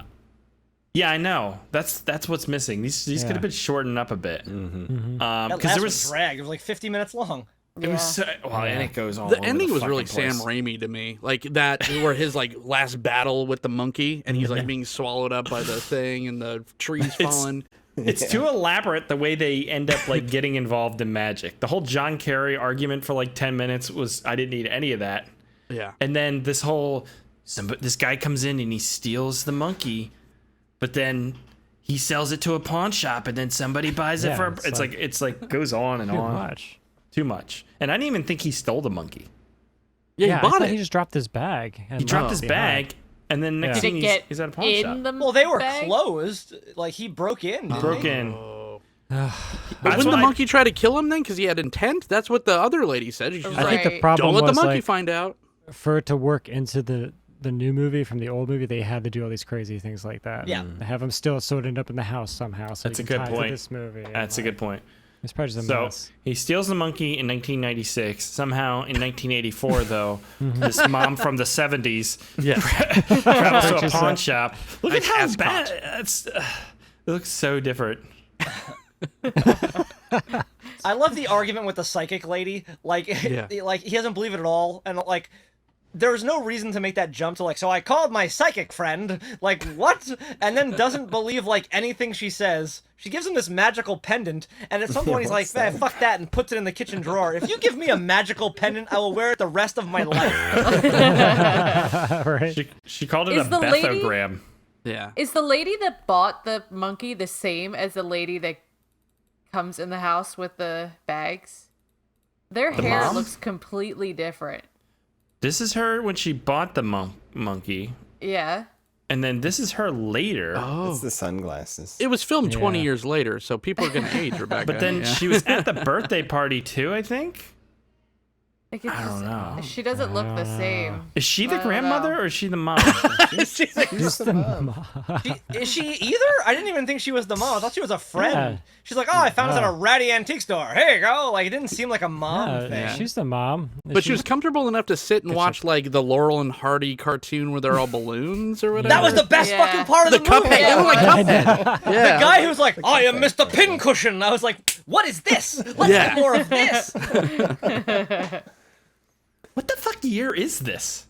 yeah, I know. That's what's missing. These Yeah. could have been shortened up a bit. That Because last there one was dragged. It was like 50 minutes long. it was so, well, and it goes all The over ending was fucking really place. Sam Raimi to me. Like that, where his like last battle with the monkey, and he's like being swallowed up by the thing, and the trees falling. It's too elaborate the way they end up like getting involved in magic. The whole John Kerry argument for like 10 minutes was I didn't need any of that. Yeah. And then this whole this guy comes in and he steals the monkey, but then he sells it to a pawn shop and then somebody buys it Yeah, for it's like goes on and Too on. much. Too much. And I didn't even think he stole the monkey. Yeah, I he bought thought it. He just dropped his bag. He dropped his bag and then next Yeah. Did thing it get he's at a pawn in shop. the Well, they were bag? closed. Like he broke in. Didn't Broke he? in. But That's wouldn't the what I- monkey try to kill him then? Because he had intent. That's what the other lady said. She's I like, think the Right. problem "Don't let the was monkey like, find out." for it to work into the new movie from the old movie, they had to do all these crazy things like that. Yeah. They have him still so it ended up in the house somehow. So That's you a can good tie it to point. this movie. and, That's a like, good point. It's probably just a So mess. he steals the monkey in 1996. Somehow in 1984, though, this mom from the 70s Yeah. travels to a Purchase pawn it. shop. Look Nice at how ascot. bad it looks. So different. I love the argument with the psychic lady. Like, Yeah. like he doesn't believe it at all, and like, there's no reason to make that jump to like. So I called my psychic friend. Like what? And then doesn't believe like anything she says. She gives him this magical pendant, and at some point he's like, "Man, fuck that," and puts it in the kitchen drawer. If you give me a magical pendant, I will wear it the rest of my life. Right. She called it Is a the lady- bethogram. Yeah. Is the lady that bought the monkey the same as the lady that comes in the house with the bags? Their hair mom? looks completely different. This is her when she bought the monkey, Yeah. and then this is her later. Oh. It's the sunglasses. It was filmed 20 Yeah. years later, so people are going to age Rebecca. But then yeah. she was at the birthday party too, I think. Like it's I don't know. She doesn't look the same. Is she the I don't grandmother know. or is she the mom? She's the mom. Is she either? I didn't even think she was the mom. I thought she was a friend. Yeah. She's like, "Oh, I found this at a ratty antique store. Here you go." Like it didn't seem like a mom thing. She's the mom. But she was comfortable enough to sit and watch like the Laurel and Hardy cartoon where they're all balloons or whatever. That was the best Yeah. fucking part of the the Cuphead. movie. It was like Cuphead. The Yeah. guy who was like, "I am Mr. Pincushion." I was like, "What is this? Let's Yeah. get more of this." What the fuck year is this?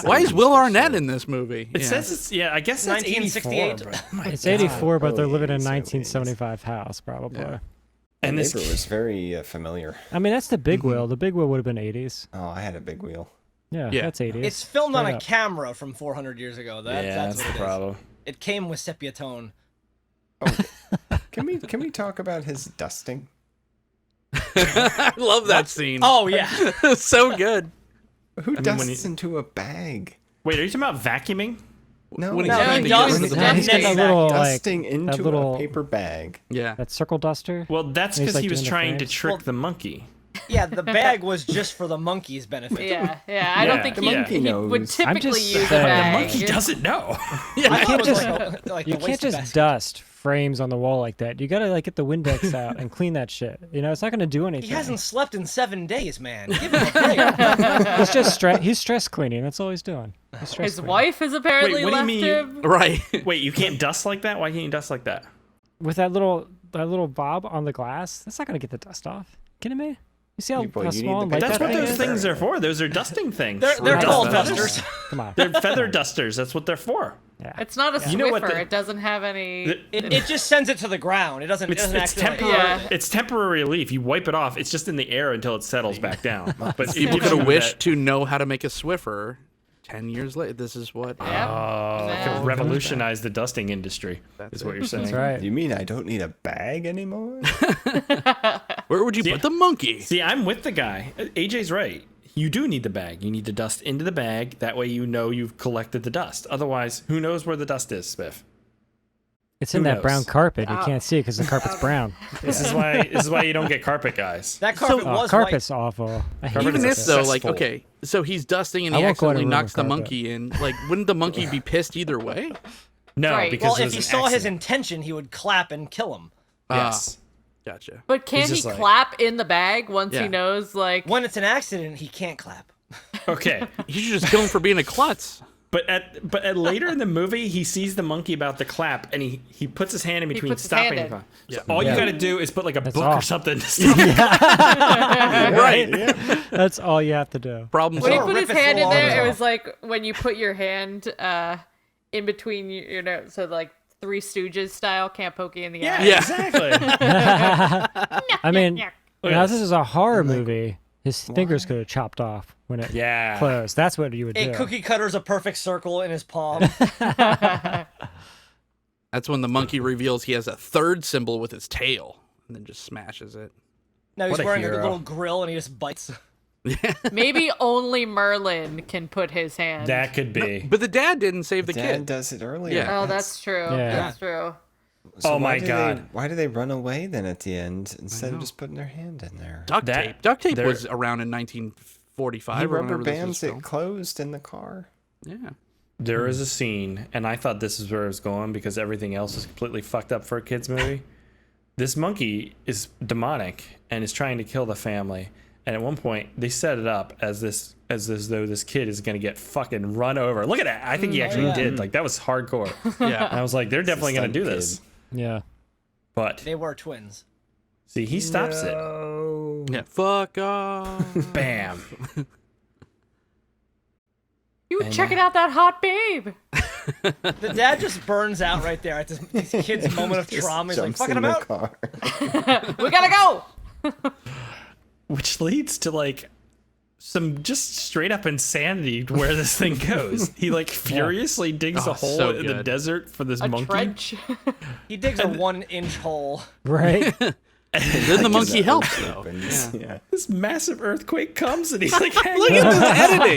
Why is Will Arnett in this movie? It says it's I guess that's 1968. 84. But, It's 84, but they're Oh, living in yeah, so 1975 house, probably. Yeah. and The this neighbor was very familiar. I mean, that's the big wheel. The big wheel would have been 80s. Oh, I had a big wheel. Yeah, Yeah. that's 80s. It's filmed on Straight a up. camera from 400 years ago. That's the what it is. problem. It came with sepia tone. Can we talk about his dusting? I love that scene. Oh yeah. So good. Who when dusts you- into a bag? Wait, are you talking about vacuuming? No, When he's No, trying he to get does. into the That's He's got Definitely that little dusting like into that little a paper bag. Yeah. that circle duster. Well, that's He's, because like, he was doing the trying to frames. trick Well- the monkey. Yeah, the bag was just for the monkey's benefit. Yeah, yeah. I don't Yeah. think The he, monkey he would knows. typically just use a saying. bag. The monkey doesn't know. I thought can't it was just- like You the can't waste just basket. dust frames on the wall like that. You gotta like get the Windex out and clean that shit. You know, it's not gonna do anything. He hasn't slept in 7 days, man. Give him a break. He's just he's stress cleaning. That's all he's doing. He's stress His cleaning. wife has apparently Wait, what do you left mean him. Right. Wait, you can't dust like that? Why can't you dust like that? With that little bob on the glass. That's not gonna get the dust off. Kidding me? You see how, Well, how you need small the and light That's that what thing those is? things are for. Those are dusting things. They're Dust called feathers. dusters. Come on. They're feather dusters. That's what they're for. Yeah. It's not a Swiffer. You know what It doesn't have any. It just sends it to the ground. It doesn't. It's actually, temporary. Yeah. It's temporary relief. You wipe it off. It's just in the air until it settles back down. But it People gives could you have wished that- to know how to make a Swiffer 10 years later. This is what. Yeah. Oh, it Yeah. could revolutionize the dusting industry. Is what you're saying. That's right. You mean I don't need a bag anymore? Where would you put the monkey? See, I'm with the guy. AJ's right. You do need the bag. You need to dust into the bag. That way you know you've collected the dust. Otherwise, who knows where the dust is, Spiff? It's in Who that knows? brown carpet. You can't see it because the carpet's brown. This is why you don't get carpet guys. that carpet Oh, was carpet's awful. I hate Carpet Even is it. if though, like, cesspool. okay, so he's dusting and I he won't go in a accidentally room knocks with the carpet. monkey in. Like, wouldn't the monkey be pissed either way? No, Right. because Well, it if was he an saw his accident. intention, he would clap and kill him. Yes. Gotcha. But can He's he just like- clap in the bag once Yeah. he knows, like. When it's an accident, he can't clap. Okay. You should just kill him for being a klutz. But at later in the movie, he sees the monkey about to clap, and he puts his hand in between puts his stopping hand the in. clap. So all you got to do is put like a book or all. something to stop it. Right. That's all you have to do. Problem When he solved. put his rip its hand in little there, arms it off. was like when you put your hand in between, so like Three Stooges style, can't poke you in the Yeah, eye. Yeah. exactly. I mean, at now this. this is a horror movie. His fingers could have chopped off when it Yeah. closed. That's what you would A do. cookie cutter's a perfect circle in his palm. That's when the monkey reveals he has a third symbol with his tail, and then just smashes it. Now he's What a wearing a hero. little grill and he just bites. Maybe only Merlin can put his hand. That could be. But the dad didn't save the Dad kid. does it earlier. Yeah. Oh, that's true. Yeah. That's true. So Oh my why do God. They, why do they run away then at the end instead of just putting their hand in there? Duct That- tape. Duct tape there- was around in 1945. He or rubber whenever this was bands it filmed. closed in the car. Yeah. There is a scene, and I thought this is where it was going because everything else is completely fucked up for a kid's movie. This monkey is demonic and is trying to kill the family. And at one point, they set it up as though this kid is gonna get fucking run over. Look at that! I think he actually did. Like that was hardcore. Yeah. And I was like, they're definitely gonna stunt do kid. this. Yeah. But They were twins. see, he stops it. Yeah. Fuck off. Bam. You were checking out that hot babe. The dad just burns out right there at this kid's moment of trauma. He's like, Jumps fucking in him the out. car. We gotta go. Which leads to like some just straight up insanity to where this thing goes. He like furiously digs Oh, a hole so in the good. desert for this A monkey. trench. He digs a 1-inch hole. Right? Then the monkey That helps, though. opens. Yeah. This massive earthquake comes and he's like, hanging Look at out. this editing.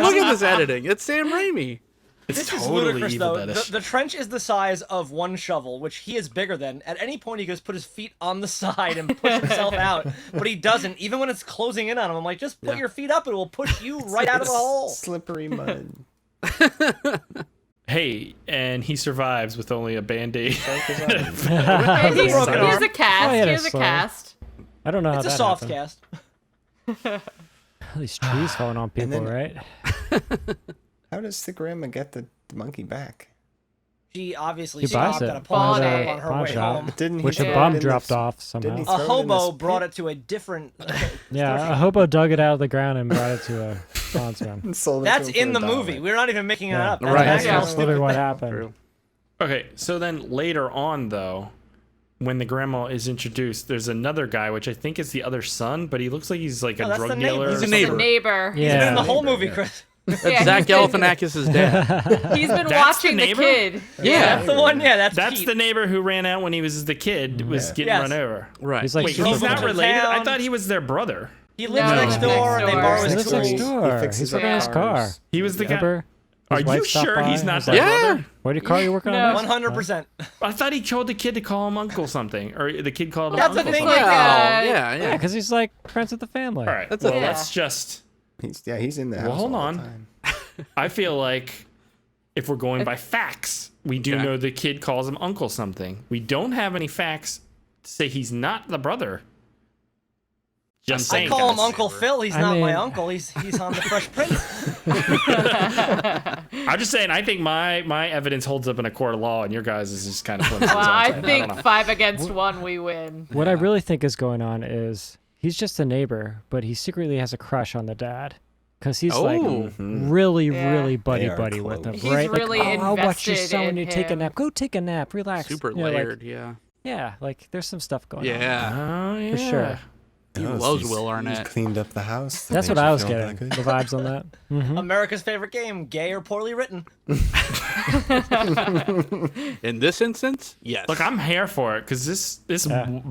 Look at this editing. It's Sam Raimi. It's This is totally ludicrous, evil though. Deadish. The trench is the size of one shovel, which he is bigger than. At any point, he goes put his feet on the side and push himself out, but he doesn't. Even when it's closing in on him, I'm like, just put your feet up, and it will push you right out of the hole. Slippery mud. Hey, and he survives with only a band-aid. He broken has arm. a cast. Oh, he had he a has a sling. cast. I don't know how It's a that soft happened. cast. These trees falling on people, then- right? How does the grandma get the monkey back? She obviously He buys stopped it. at a pawn Bought shop it. on her Pawn way shop. home. Didn't he Which a throw it bum in dropped this- off somehow. Didn't he A throw it in this hobo brought pit it to a different. Yeah, a hobo dug it out of the ground and brought it to a bondsman. and sold it That's to him in for the $1. movie. We're not even making it Yeah. up. That's Right. an That's Yeah. actual literally what thing. happened. Okay, so then later on, though, when the grandma is introduced, there's another guy, which I think is the other son, but he looks like he's like a No, that's drug the neighbor. dealer. He's or a something. The neighbor. He's been in Yeah. the whole Neighbor, movie, yeah. Chris. That's Zach Galifianakis' dad. He's been That's watching the the neighbor? kid. Yeah. That's the one. Yeah, that's Pete. the neighbor who ran out when he was the kid, was getting Yes. run over. Right. He's like Wait, super he's not to related? I town. thought he was their brother. He lives No, next he door, lives and they next borrow door. He his lives next tools. door. fixes He's their working on his car. cars. He was the guy. Remember? Are His you wife stopped sure by he's and not was their like, brother? What do you call you working No. on? 100%. I thought he told the kid to call him Uncle something, or the kid called him That's the Uncle thing. something. Like, Yeah, because he's like friends with the family. All right, That's well, a- let's just. He's in the house. Well, hold all the on. time. I feel like if we're going by facts, we do know the kid calls him Uncle something. We don't have any facts to say he's not the brother. Just I saying. call him guys. Uncle Phil. He's I not my mean- uncle. He's on the Fresh Prince. I'm just saying. I think my evidence holds up in a court of law, and your guys is just kind of. Well, I don't think know. 5 against 1, we win. What I really think is going on is he's just a neighbor, but he secretly has a crush on the dad. Because he's like really, Yeah. really They are buddy with him, close. He's right? really like, I'll watch your invested son when in you take a him. nap. Go take a nap. Relax. Super You know, like, layered, yeah. yeah, like there's some stuff going on. Yeah. Oh yeah. For sure. He Oh, loves he's- Will he's Arnett. cleaned up the house. That's what I was getting. The vibes on that. America's favorite game, gay or poorly written. In this instance, yes. Look, I'm here for it because this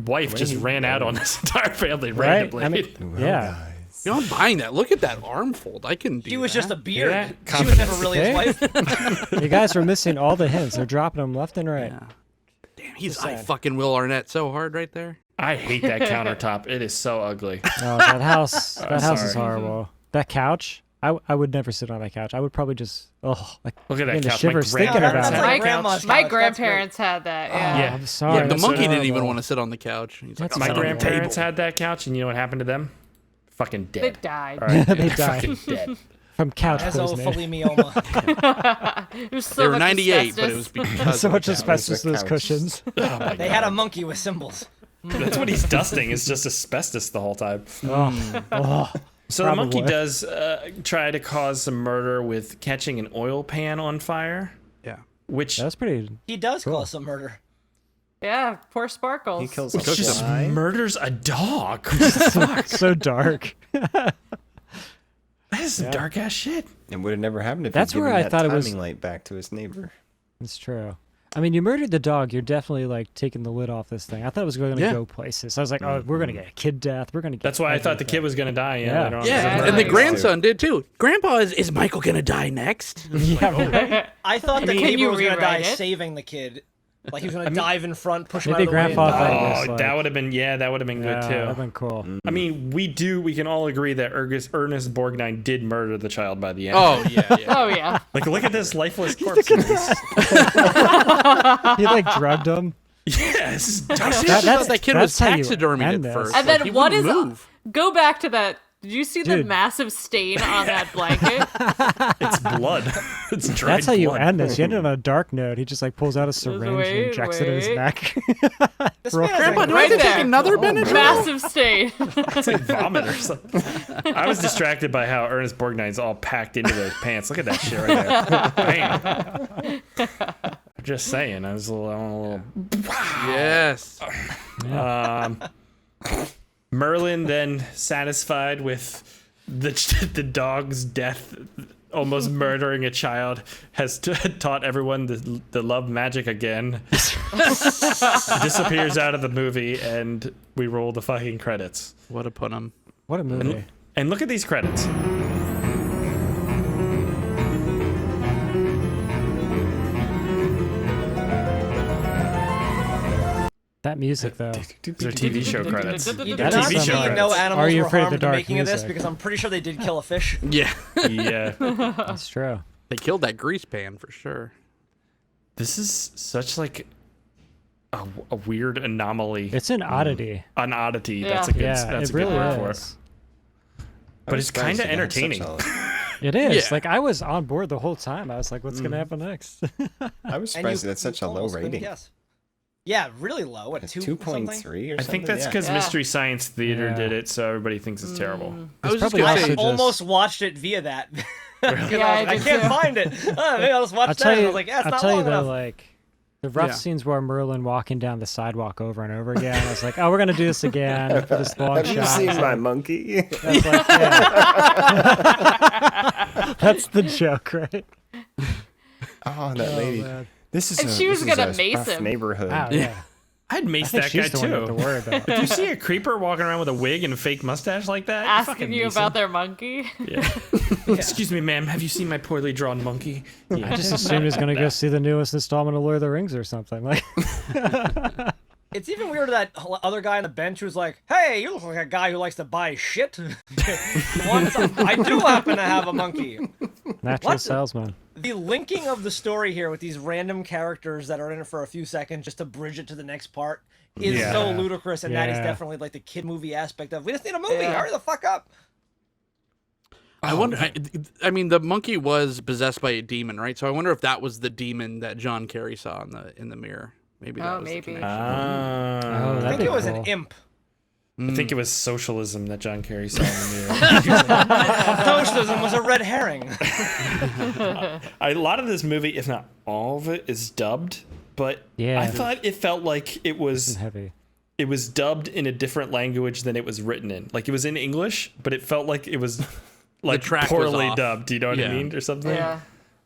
wife just ran out on this entire family Right? randomly. I mean, yeah. You know, I'm buying that. Look at that arm fold. I can do He was that. just a beard. Yeah, She was never really his Okay. wife. You guys are missing all the hints. They're dropping them left and right. Yeah. Damn, I fucking Will Arnett so hard right there. I hate that countertop. It is so ugly. Oh, that house. That house is sorry. horrible. That couch. I would never sit on that couch. I would probably just like Look at that getting the couch. shivers My thinking grandparents about had it. that couch. grandma's My couch. grandparents had that. Yeah. Yeah. I'm sorry. Yeah, the that's monkey didn't horrible. even want to sit on the couch. He's like, That's I'm My sitting on the grandparents table. had that couch, and you know what happened to them? Fucking They dead. died. All right? They died. Fucking dead. From couch poisoning. Mesothelioma. There's so They were much 98, but it asbestos. was because So of much the couch. asbestos in those couch. cushions. Oh my They God. had a monkey with symbols. That's what he's dusting. It's just asbestos the whole time. Oh, So the monkey Probably. does try to cause some murder with catching an oil pan on fire, Yeah. which that's pretty. He does cause some murder. Yeah, poor Sparkles. He kills which a just fly. murders a dog. So dark. That is some dark ass shit. It would have never happened if That's he'd where given I that thought it timing was- light back to his neighbor. It's true. I mean, you murdered the dog. You're definitely like taking the lid off this thing. I thought it was going to Yeah. go places. I was like, oh, we're going to get a kid death. We're going to get. That's why I thought the kid was gonna die. Yeah. Yeah. later on. Yeah, Yeah, and the nice. grandson did too. Grandpa, is Michael gonna die next? I thought the Can neighbor you was going to die rewrite it? saving the kid. Like he was going to dive in front, push him out maybe of the way. and grandpa die. thought it was Oh, like, that would have been that would have been good yeah, too. that'd been cool. I mean, we can all agree that Ernest Borgnine did murder the child by the end. Oh yeah, yeah. Oh yeah. Like, look at this lifeless corpse. He like drugged him. Yes. I seriously thought that kid was that's how you taxidermied at end this. first. And Like, then he what wouldn't is move. go back to that? Did you see the Dude. massive stain on that blanket? It's blood. It's dried That's how you blood. end this. You end it on a dark note. He just like pulls out a syringe and wait, injects it in his wait. neck. This Real man has Grandpa, been do I have to Right take there. another Benadryl? Massive stain. It's like vomit or something. I was distracted by how Ernest Borgnine's all packed into those pants. Look at that shit right there. Bam. I'm just saying. I was a little Yes. Merlin then satisfied with the dog's death, almost murdering a child, has taught everyone the love magic again. Disappears out of the movie, and we roll the fucking credits. What a put him. What a movie. And look at these credits. That music though. These are TV show credits. You do That not is see some- no Are animals you were afraid of harmed the in the dark making of this music? because I'm pretty sure they did kill a fish. Yeah. Yeah. That's true. They killed that grease pan for sure. This is such like a weird anomaly. It's an oddity. An oddity. Yeah. That's a good. Yeah, that's it a good really word for it. is. But it's kind of entertaining. It is. Yeah. Like I was on board the whole time. I was like, what's gonna happen next? I was And you- surprised that's such a you low almost couldn't rating. guess. Yeah, really low. What, It's 2.3 2.3 or something? I think that's Yeah. because Yeah. Mystery Science Theater Yeah. did it, so everybody thinks it's terrible. I was just probably gonna also say, just- Almost watched it via that. Yeah, I I did can't too. find it. Oh, maybe I'll just watch I'll that. tell And I you. was like, yeah, it's I'll not tell you long though, enough. like the rough Yeah. scenes where Merlin walking down the sidewalk over and over again. I was like, oh, we're gonna do this again for this long Have shot. you seen my monkey? I was like, yeah. That's the joke, right? Oh, that lady. Man. This is And a, she was this is gonna a mace rough him. neighborhood. Wow, yeah. I'd mace I that think guy she's the one you have too. to worry about. If you see a creeper walking around with a wig and a fake mustache like that, Asking fucking you mace about him. their monkey. Yeah. Excuse me, ma'am. Have you seen my poorly drawn monkey? I just assumed he was gonna go see the newest installment of Lord of the Rings or something. Like, It's even weird that other guy on the bench who's like, "Hey, you look like a guy who likes to buy shit." I do happen to have a monkey. natural What? salesman. The linking of the story here with these random characters that are in it for a few seconds just to bridge it to the next part is so ludicrous, and that is Yeah. definitely like the kid movie aspect of. We just need a movie. Hurry the fuck up. I wonder. I mean, the monkey was possessed by a demon, right? So I wonder if that was the demon that John Kerry saw in the mirror. Maybe that was maybe. the connection. Oh, I that'd think be it was cool. an imp. I think it was socialism that John Kerry saw in the mirror. Socialism was a red herring. A lot of this movie, if not all of it, is dubbed, but Yeah. I thought it felt like it was Heavy. dubbed in a different language than it was written in. Like it was in English, but it felt like it was like track was poorly off. dubbed. Do you know what I Yeah. mean, or something? Yeah.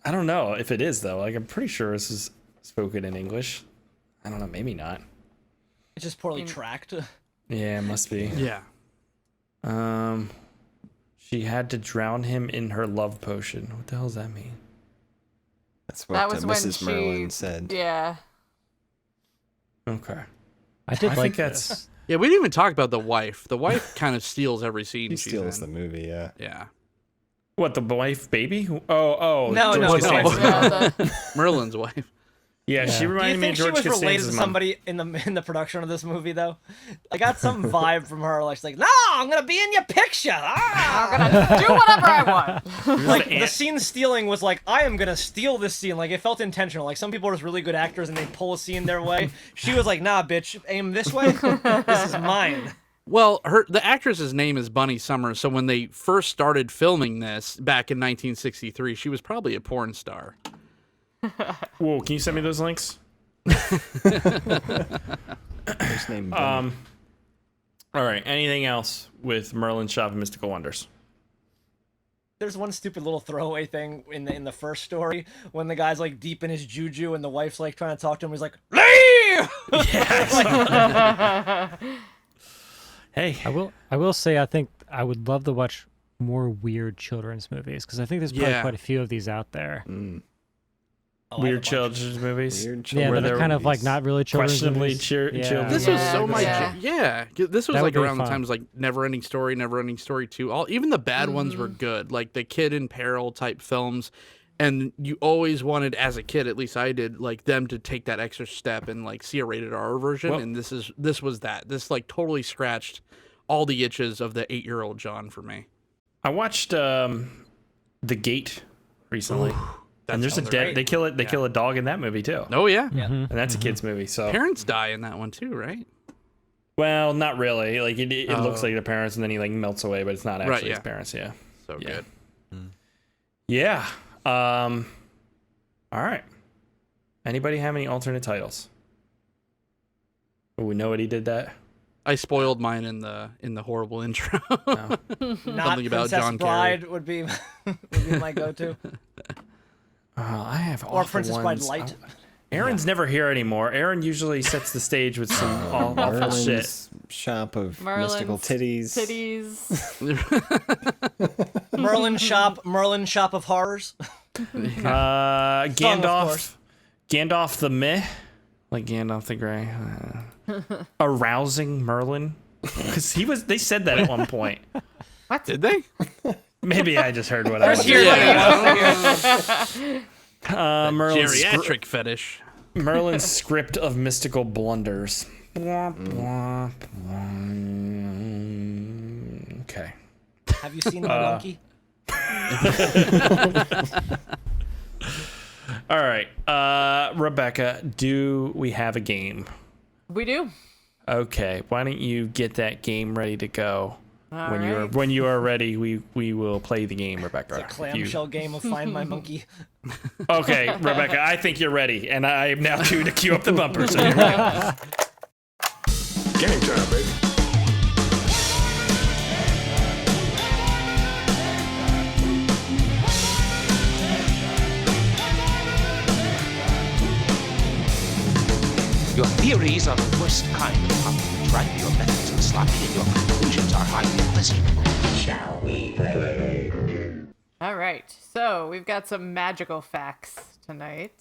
I don't know if it is though. Like I'm pretty sure this is spoken in English. I don't know. Maybe not. It's just poorly tracked. Yeah, it must be. Yeah. She had to drown him in her love potion. What the hell does that mean? That's what That was when Mrs. she. Merlin said. Yeah. Okay. I did I like think this. that's. Yeah, we didn't even talk about the wife. The wife kind of steals every scene. He she's steals the in. movie, yeah. Yeah. What, the wife baby? Oh. No, George no, Costanza's no. mom. Yeah, Merlin's wife. Yeah, she Do you reminded me think of she George was related to Costanza's mom. somebody in the production of this movie though? I got some vibe from her, like she's like, "No, I'm gonna be in your picture." Ah! I'm gonna do whatever I want. Like the scene stealing was like, I am gonna steal this scene. Like it felt intentional. Like some people are just really good actors and they pull a scene their way. She was like, "Nah, bitch, aim this way. This is mine." Well, the actress's name is Bunny Summers. So when they first started filming this back in 1963, she was probably a porn star. Whoa, can you send me those links? First name Bunny. All right. Anything else with Merlin's Shop of Mystical Wonders? There's one stupid little throwaway thing in the first story when the guy's like deep in his juju and the wife's like trying to talk to him. He's like, "Leave!" Hey, I will say I think I would love to watch more weird children's movies because I think there's probably Yeah. quite a few of these out there. Oh, I weird have a bunch. children's movies. Weird Yeah, children that are they're kind of like not really children's questionably movies. children. This Yeah. was so much. Yeah. Yeah. This was That like would be around the fun. times like Never-Ending Story, Never-Ending Story 2. Even the bad ones were good, like the Kid in Peril type films. And you always wanted, as a kid, at least I did, like them to take that extra step and like see a rated R version. Well- and this was that. This like totally scratched all the itches of the 8-year-old John for me. I watched The Gate recently, and there's a sounds dead. great. They kill it. They kill a dog in that movie too, Oh yeah, and that's a kids movie. So, parents die in that one too, right? well, not really. Like it looks Oh. like the parents, and then he like melts away, but it's not actually Right, his yeah. parents. Yeah. So Yeah. good. Yeah. All right. Anybody have any alternate titles? Oh, we know what he did that. I spoiled mine in the horrible intro. Not Something about Princess John Bride would be my go-to. I have Or awful Princess Bride ones. Light. Aaron's never here anymore. Aaron usually sets the stage with some awful shit. Merlin's Shop of Mystical Titties. Merlin Shop of Horrors. Gandalf. Gandalf the Meh. Like Gandalf the Grey. Arousing Merlin. Because they said that at one point. What? Did they? Maybe I just heard what I was Merlin's Geriatric fetish. Merlin's script of mystical blunders. Okay. Have you seen the monkey? All right. Rebecca, do we have a game? We do. Okay. Why don't you get that game ready to go? All When you are ready, we will play the game, Rebecca. It's a clamshell game of Find My Monkey. Okay, Rebecca, I think you're ready, and I am now due to cue up the bumper. So here we go. Game time, baby. Your theories are the worst kind of compliment, right? Your methods are sloppy and your conclusions are hardly quizzical. Shall we play? All right, so we've got some magical facts tonight.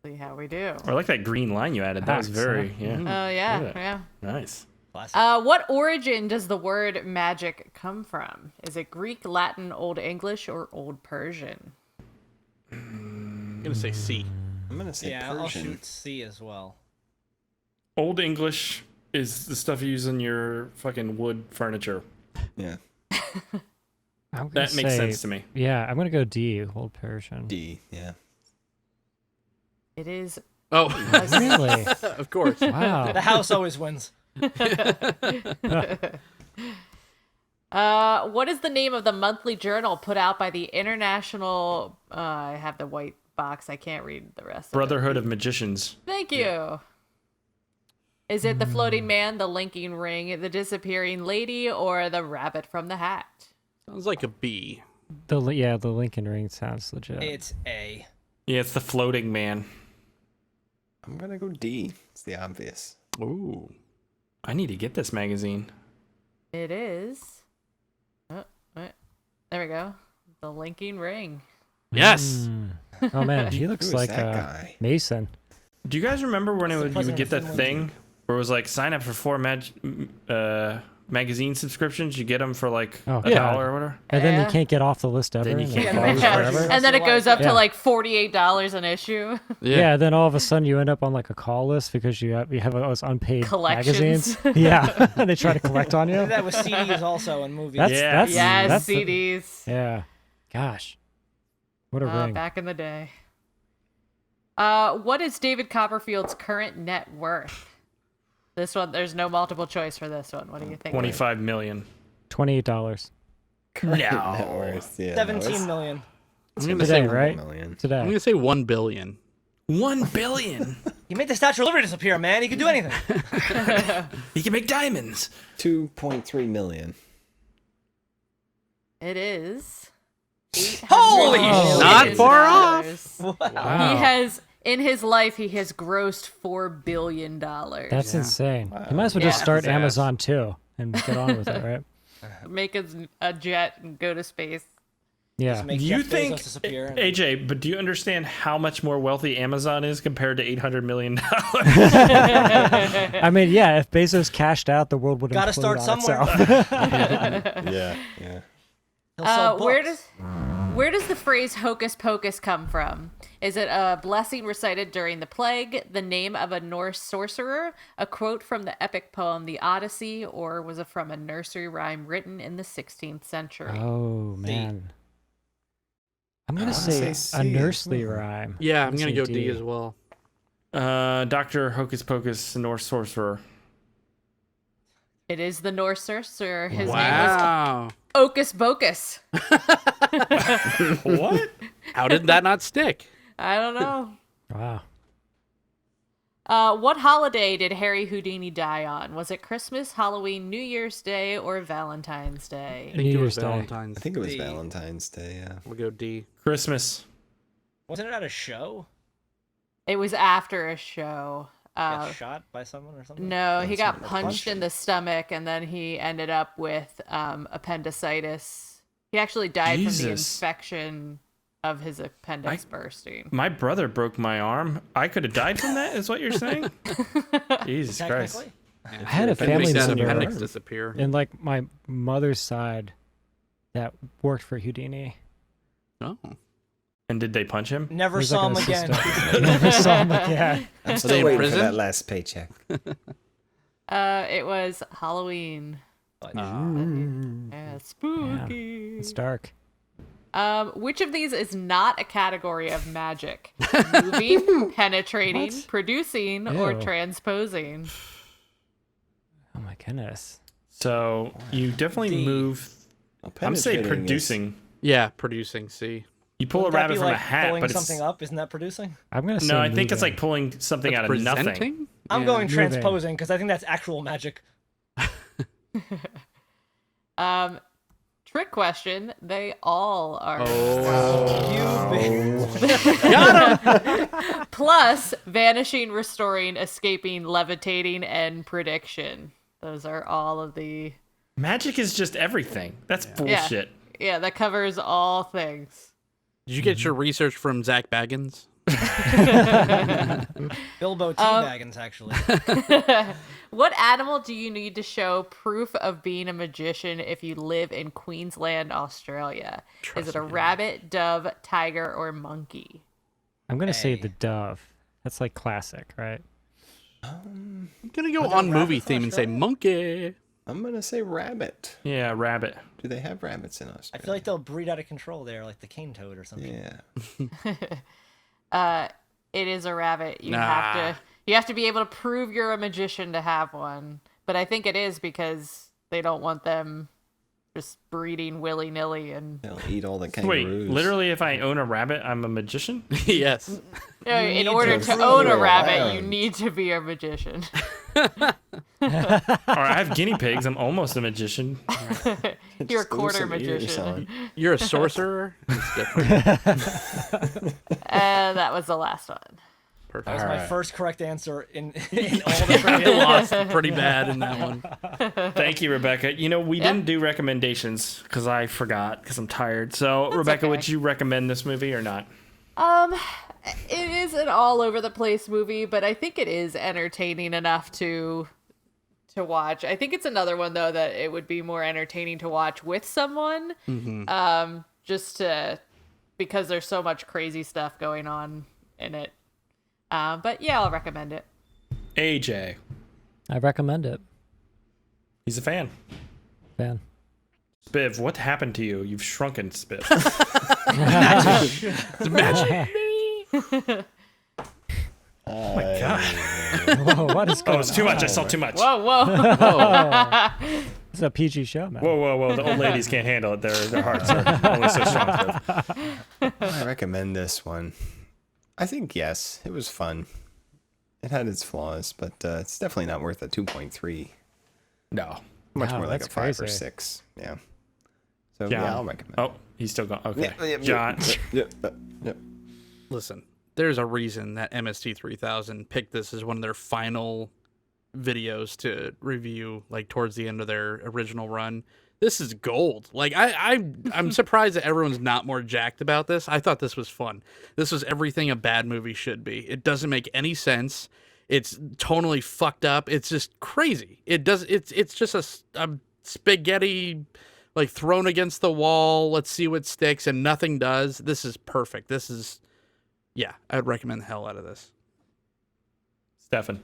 See how we do. I like that green line you added. That was very, yeah. Oh, yeah. Nice. What origin does the word magic come from? Is it Greek, Latin, Old English, or Old Persian? I'm going to say C. I'm going to say Persian. I'll shoot C as well. Old English is the stuff you use in your fucking wood furniture. Yeah. That makes sense to me. Yeah, I'm gonna go D, Old Persian. D, yeah. It is. Oh, really? Of course. Wow. The house always wins. What is the name of the monthly journal put out by the International? I have the white box. I can't read the rest. Brotherhood of Magicians. Thank you. Yeah. Is it the Floating Man, the Linking Ring, the Disappearing Lady, or the Rabbit from the Hat? Sounds like a B. The Lincoln Ring sounds legit. It's A. Yeah, it's the Floating Man. I'm gonna go D. It's the obvious. Ooh. I need to get this magazine. It is. There we go. The Linking Ring. Yes. Oh man, he looks like that guy? Mason. Do you guys remember when you would get that thing where it was like sign up for 4 magazine subscriptions? You get them for like $1 or whatever. And then you can't get off the list ever. Then you and can't it get follows off. forever. And then it goes up to like $48 an issue. Yeah. Then all of a sudden you end up on like a call list because you have those unpaid Collections. magazines. Yeah, and they try to collect on you. I did that with CDs also and movies. That's CDs. Yeah. Gosh. What a ring. Back in the day. What is David Copperfield's current net worth? This one, there's no multiple choice for this one. What do you think? $25 million. $28. Net worth, yeah, 17 million. I'm gonna Today, say right? Today. I'm gonna say 1 billion. 1 billion. He made the Statue of Liberty disappear, man. He could do anything. He can make diamonds. 2.3 million. It is. Holy $800 Not million. far off. Wow. He has, in his life, he has grossed $4 billion. That's insane. You might as well just start Amazon too and get on with it, right? Make a jet and go to space. Yeah. Make You Jeff think, Bezos disappear. AJ, but do you understand how much more wealthy Amazon is compared to $800 million? I mean, yeah, if Bezos cashed out, the world would Gotta implode start on somewhere. itself. Yeah. He'll sell Where books. does the phrase hocus pocus come from? Is it a blessing recited during the plague, the name of a Norse sorcerer, a quote from the epic poem The Odyssey, or was it from a nursery rhyme written in the 16th century? Oh, man. I'm going to say say C a as nursery well. rhyme. Yeah, I'm gonna say go D as well. Dr. Hocus Pocus, Norse sorcerer. It is the Norse sorcerer. His name Wow. was Ocus Bocus. What? How did that not stick? I don't know. Wow. What holiday did Harry Houdini die on? Was it Christmas, Halloween, New Year's Day, or Valentine's Day? I think it was Year's Day. Valentine's. I think it was D. Valentine's Day, yeah. We'll go D. Christmas. Wasn't it at a show? It was after a show. Got shot by someone or something? No, he got someone punched in the stomach, and then he ended up with appendicitis. He actually died from the Jesus. infection of his appendix bursting. My brother broke my arm. I could have died from that, is what you're saying? Jesus Christ. Technically. I had a If it family makes that member appendix disappear. in like my mother's side that worked for Houdini. Oh. And did they punch him? Never He's saw like him an again. assistant. Never saw him again. I'm they still in waiting prison? for that last paycheck. It was Halloween. Spooky. It's dark. Which of these is not a category of magic? Moving, penetrating, producing, or Ew. transposing? Oh my goodness. So you definitely D. move. I'm saying producing. Yeah, producing C. You pull Wouldn't a that rabbit be from a like hat, pulling but it's something up. Isn't that producing? I'm gonna say no. I think it's moving. like pulling something out of nothing. Presenting? I'm Yeah. going Moving. transposing because I think that's actual magic. Trick question. They all are. Got him! Plus, vanishing, restoring, escaping, levitating, and prediction. Those are all of the... Magic is just everything. That's bullshit. Yeah, that covers all things. Did you get your research from Zach Baggins? Bilbo T. Baggins, actually. What animal do you need to show proof of being a magician if you live in Queensland, Australia? Is it a rabbit, dove, tiger, or monkey? I'm going to say the dove. That's like classic, right? I'm going to go on movie theme and say monkey. I'm going to say rabbit. Yeah, rabbit. Do they have rabbits in Australia? I feel like they'll breed out of control there, like the cane toad or something. Yeah. It is a rabbit. You have to be able to prove you're a magician to have one. But I think it is because they don't want them just breeding willy-nilly and they'll eat all the kangaroos. Wait, literally if I own a rabbit, I'm a magician? Yes. In order to own a rabbit, you need to be a magician. Or I have guinea pigs. I'm almost a magician. You're a quarter magician. You're a sorcerer? It's different. And that was the last one. Perfect. That was my first correct answer in all the I lost pretty bad in that one. Thank you, Rebecca. You know, we didn't do recommendations because I forgot because I'm tired. So, Rebecca, would you recommend this movie or not? It is an all over the place movie, but I think it is entertaining enough to watch. I think it's another one though that it would be more entertaining to watch with someone. Just because there's so much crazy stuff going on in it. But yeah, I'll recommend it. AJ. I recommend it. He's a fan. Spiv, what happened to you? You've shrunken, Spiv. It's magic. Oh my god. Whoa, what is going on? Oh, it's too much. I saw too much. Whoa. It's a PG show, man. Whoa. The old ladies can't handle it. Their hearts are only so strong. I recommend this one. I think, yes, it was fun. It had its flaws, but it's definitely not worth a 2.3. No. Much more like that's a 5 or crazy. 6. Yeah. So, John. yeah, I'll recommend it. Oh, he's still gone. Okay. Yeah, John. Listen, there's a reason that MST3000 picked this as one of their final videos to review, like towards the end of their original run. This is gold. Like I'm surprised that everyone's not more jacked about this. I thought this was fun. This was everything a bad movie should be. It doesn't make any sense. It's tonally fucked up. It's just crazy. It's just a spaghetti like thrown against the wall. Let's see what sticks, and nothing does. This is perfect. Yeah, I'd recommend the hell out of this. Stefan.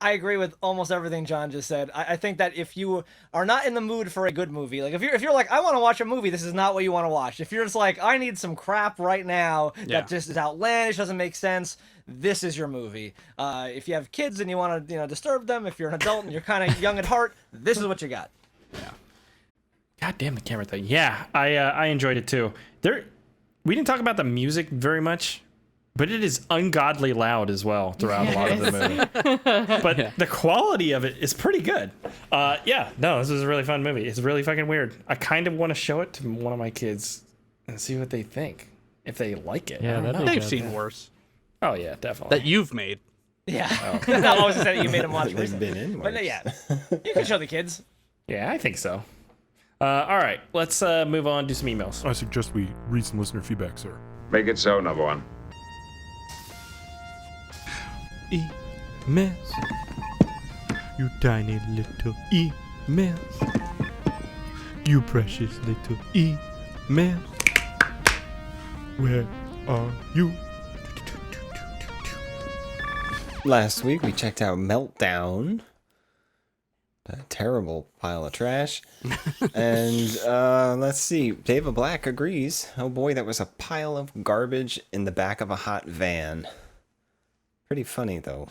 I agree with almost everything John just said. I think that if you are not in the mood for a good movie, like if you're like, I want to watch a movie, this is not what you want to watch. If you're just like, I need some crap right now that just is outlandish, doesn't make sense, this is your movie. If you have kids and you want to, disturb them, if you're an adult and you're kind of young at heart, this is what you got. Yeah. God damn the camera thing. Yeah, I enjoyed it too. We didn't talk about the music very much. But it is ungodly loud as well throughout a lot of the movie. But the quality of it is pretty good. This is a really fun movie. It's really fucking weird. I kind of want to show it to one of my kids and see what they think. If they like it. Yeah, they've seen worse. Oh, yeah, definitely. That you've made. Yeah. I always said that you made them watch They've been in worse. But yeah, you can show the kids. Yeah, I think so. All right, let's move on, do some emails. I suggest we read some listener feedback, sir. Make it so, number one. Emails. You tiny little emails. You precious little emails. Where are you? Last week we checked out Meltdown. A terrible pile of trash. And let's see. David Black agrees. Oh boy, that was a pile of garbage in the back of a hot van. Pretty funny, though.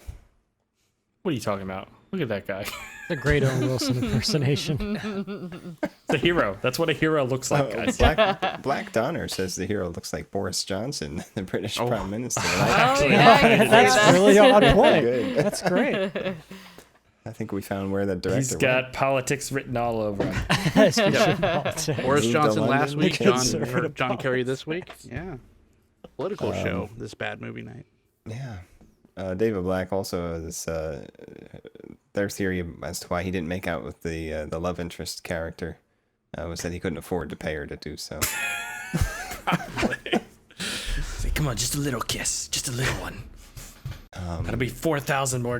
What are you talking about? Look at that guy. The great Owen Wilson impersonation. The hero. That's what a hero looks like, guys. Black Donner says the hero looks like Boris Johnson, the British Prime Minister. That's really on point. That's great. I think we found where the director He's got politics written all over him. Boris Moved to Johnson last London. week, Conservative John Kerry this week. Yeah. Political Um, show, this bad movie night. Yeah. David Black also is their theory as to why he didn't make out with the love interest character was that he couldn't afford to pay her to do so. Say, come on, just a little kiss, just a little one. That'll be $4,000 more.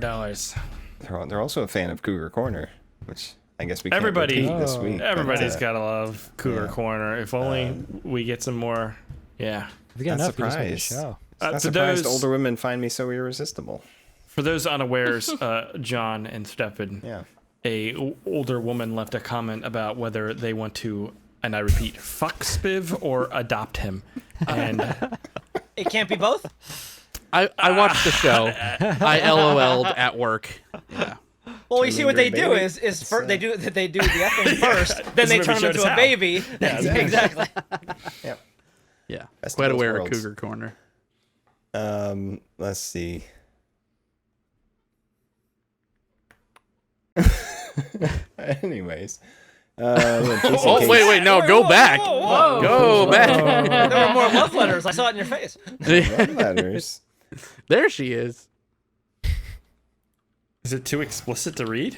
They're also a fan of Cougar Corner, which I guess we can't Everybody, repeat this week. everybody's gotta love Cougar yeah. Corner. If only we get some more. Yeah. We got Not enough. We just made a surprised. show. Not For surprised those- older women find me so irresistible. For those unawares, John and Stefan, a older woman left a comment about whether they want to, and I repeat, fuck Spiv or adopt him. And It can't be both. I watched the show. I LOL'd at work. Yeah. Well, you see what they do baby. is they do the effing first, then they This turn movie him showed into us a how. baby. Yeah, Exactly. Yep. Yeah. Best of Quite both aware of worlds. Cougar Corner. Let's see. Anyways. Jason Oh, Case- wait, no, go back. Whoa. Go back. There were more love letters. I saw it in your face. Love letters. There she is. is it too explicit to read?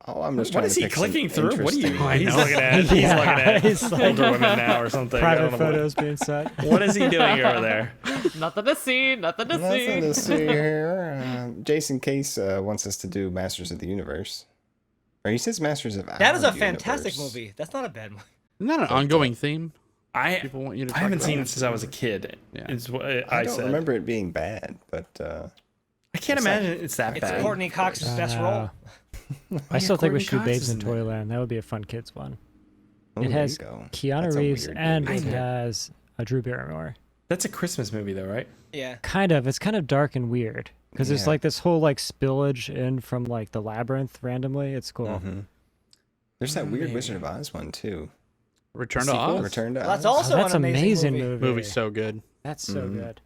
Oh, I'm just What trying is to he pick some clicking through? What are you? interesting- He's looking at. He's Yeah, looking at he's like- older women now or something. I don't Private know what- photos being set. What is he doing over there? Nothing to see. Nothing to Nothing to see. see here. Jason Case wants us to do Masters of the Universe. Or he says Masters of That is Our a fantastic Universe. movie. That's not a bad movie. Isn't that an ongoing theme? I People want you to I haven't talk seen about it since I was a kid. Yeah. Is what I I don't said. remember it being bad, but I can't imagine it's that It's bad. Courtney Cox's best role. I still think we Courtney should do Cox Babes is in in there. Toyland. That would be a fun kids one. oh, It there has you go. Keanu That's a Reeves weird and movie. it has Drew Barrymore. That's a Christmas movie, though, right? Yeah. Kind of. It's kind of dark and weird because there's Yeah. like this whole like spillage in from like the labyrinth randomly. It's cool. Mhm. There's that weird Wizard of Oz one too. Return to Sequel? Oz. Return to Well, that's Oz. also that's an amazing movie. Movie's so good. That's so Mhm. good.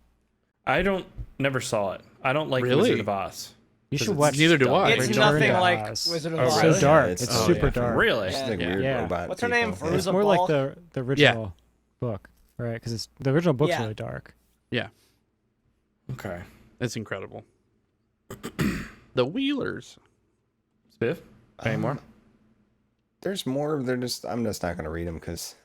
I never saw it. I don't like Really? Wizard of Oz. You 'Cause should it's watch. Neither do I. It's Return nothing to like Oz. Wizard of Oh, Oz. really? So dark. Yeah, It's super yeah. dark. Really? It's like Yeah. weird Yeah. robot. What's her name? people. Fruza It's more like Ball? the original book, right? Because the original book's Yeah. really dark. Yeah. Okay. It's incredible. The Wheelers. Spiff? Any more? There's more. They're just. I'm just not gonna read them because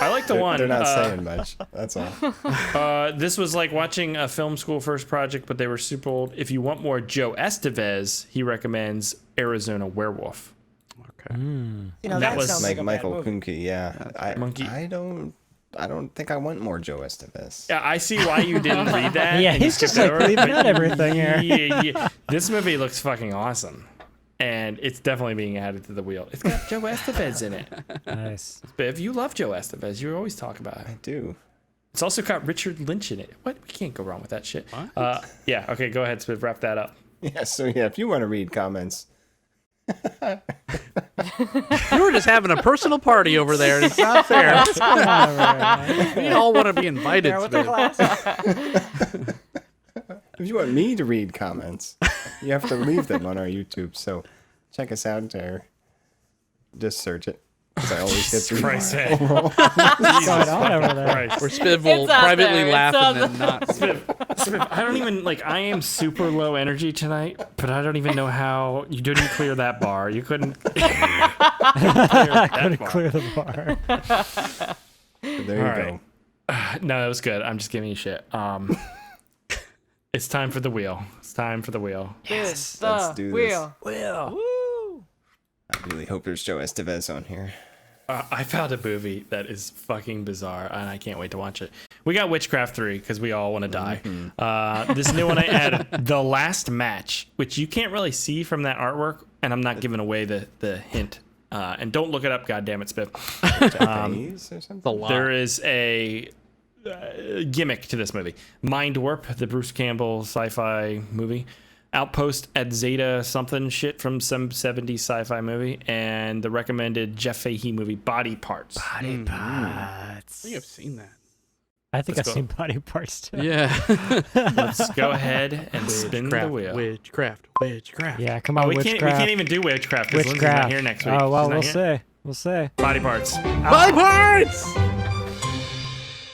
I like the one. they're not saying much. That's all. This was like watching a film school first project, but they were super old. If you want more Joe Estevez, he recommends Arizona Werewolf. Okay. You know, That that was sounds like a bad Michael movie. Kuhnke. Yeah. Monkey. I don't think I want more Joe Estevez. Yeah, I see why you didn't read that. Yeah, and you he's just skipped like over it, leaving but out everything here. Yeah. This movie looks fucking awesome. And it's definitely being added to the wheel. It's got Joe Estevez in it. Nice. Biv, you love Joe Estevez. You always talk about I it. do. It's also got Richard Lynch in it. What? We can't go wrong with that shit. Yeah, okay, go ahead, Spiv. Wrap that up. Yeah. So yeah, if you want to read comments, You were just having a personal party over there, and it's not fair. What's going on over there, man? We all want to be invited. There with the Smith. glass. if you want me to read comments, you have to leave them on our YouTube. So check us out there. Just search it. 'Cause I always get through. Christ, man. What's going on over there? Christ. Where Spiv will It's out privately there, laugh it's and out then not. Spiv, I don't even, like, I am super low energy tonight, but I don't even know how you didn't clear that bar. You couldn't I couldn't clear the bar. There you All go. right. No, that was good. I'm just giving you shit. It's time for the wheel. It's time for the wheel. Yes, let's the do this. wheel. Woo! I really hope there's Joe Estevez on here. I found a movie that is fucking bizarre, and I can't wait to watch it. We got Witchcraft 3 because we all want to die. This new one I added, The Last Match, which you can't really see from that artwork, and I'm not giving away the hint. And don't look it up, goddammit, Spiff. Japanese or something? The lot. There is a gimmick to this movie. Mind Warp, the Bruce Campbell sci-fi movie. Outpost at Zeta something shit from some 70s sci-fi movie. And the recommended Jeff Fahey movie, Body Parts. Body parts. I think I've seen that. I think I've Let's seen Body Parts too. Yeah. Let's go ahead and spin the wheel. Witchcraft. Yeah, come on, we witchcraft. can't even do witchcraft because Lindsay's not here next week. Oh well, She's not we'll here. see. We'll see. Body parts. Body parts.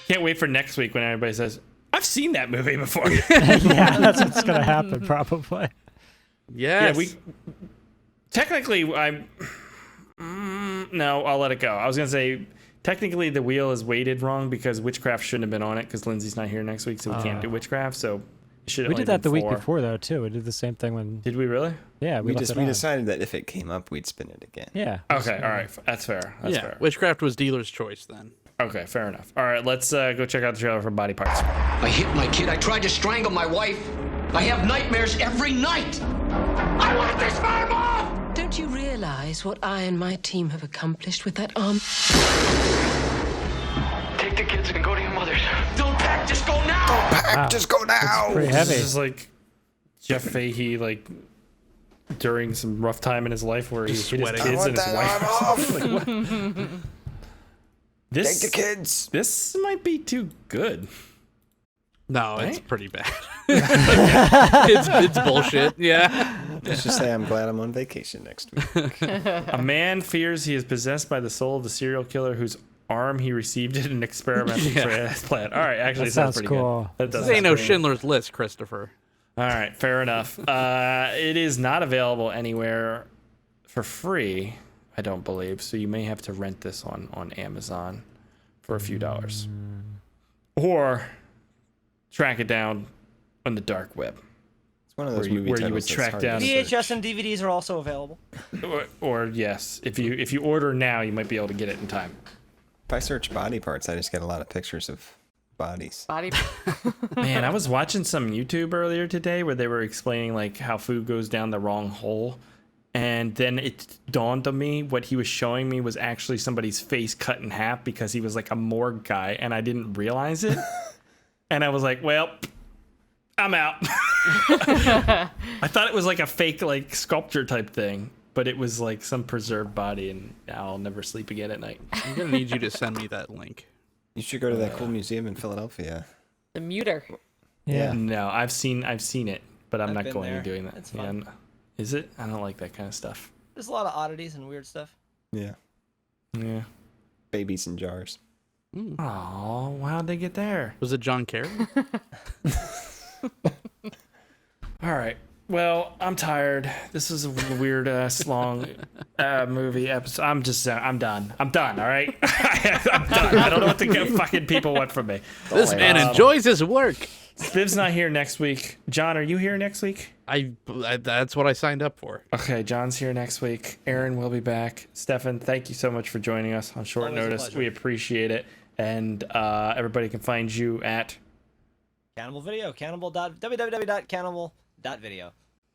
Can't wait for next week when everybody says, "I've seen that movie before." Yeah, that's what's gonna happen probably. Yes. Yeah, technically, no, I'll let it go. I was gonna say, technically, the wheel is weighted wrong because witchcraft shouldn't have been on it because Lindsay's not here next week, so we can't do witchcraft. So it should. We did that the week before though too. We did the same thing when. Did we really? Yeah, We left it on. decided that if it came up, we'd spin it again. Yeah. Okay, all right, that's fair. That's fair. Witchcraft was dealer's choice then. Okay, fair enough. All right, let's go check out the trailer for Body Parts. I hit my kid. I tried to strangle my wife. I have nightmares every night. I want this man off! Don't you realize what I and my team have accomplished with that arm? Take the kids and go to your mother's. Don't pack, just go now! Don't pack, just go now! It's pretty heavy. This is like Jeff Fahey, like during some rough time in his life where he hit his kids and his wife. Like, what? Take the kids. This might be too good. No, Right? it's pretty bad. it's bullshit. Yeah. Let's just say I'm glad I'm on vacation next week. A man fears he is possessed by the soul of the serial killer whose arm he received in an experimental transplant. All right, actually, That sounds sounds pretty cool. good. This ain't no Schindler's List, Christopher. All right, fair enough. It is not available anywhere for free, I don't believe. So you may have to rent this on Amazon for a few dollars, or track it down on the dark web. It's one of those movie where you titles would that's track hard down. to VHS and DVDs are also available. Or yes, if you order now, you might be able to get it in time. If I search body parts, I just get a lot of pictures of bodies. Body. Man, I was watching some YouTube earlier today where they were explaining like how food goes down the wrong hole. And then it dawned on me what he was showing me was actually somebody's face cut in half because he was like a morgue guy and I didn't realize it. And I was like, well, I'm out. I thought it was like a fake like sculpture type thing, but it was like some preserved body and now I'll never sleep again at night. I'm going to need you to send me that link. You should go to that cool museum in Philadelphia. The muter. Yeah. No, I've seen it, but I'm I've not been going there. to doing that. It's fun. Yeah, is it? I don't like that kind of stuff. There's a lot of oddities and weird stuff. Yeah. Yeah. Babies in jars. Oh, how'd they get there? Was it John Kerry? All right. Well, I'm tired. This is a weird long movie episode. I'm done. I'm done. All right. I'm done. I don't know what the fucking people want from me. This man enjoys his work. Spiv's not here next week. John, are you here next week? I that's what I signed up for. Okay, John's here next week. Aaron will be back. Stefan, thank you so much for joining us on short Always a notice. pleasure. We appreciate it. And everybody can find you at Cannibal Video. www.cannibal.video.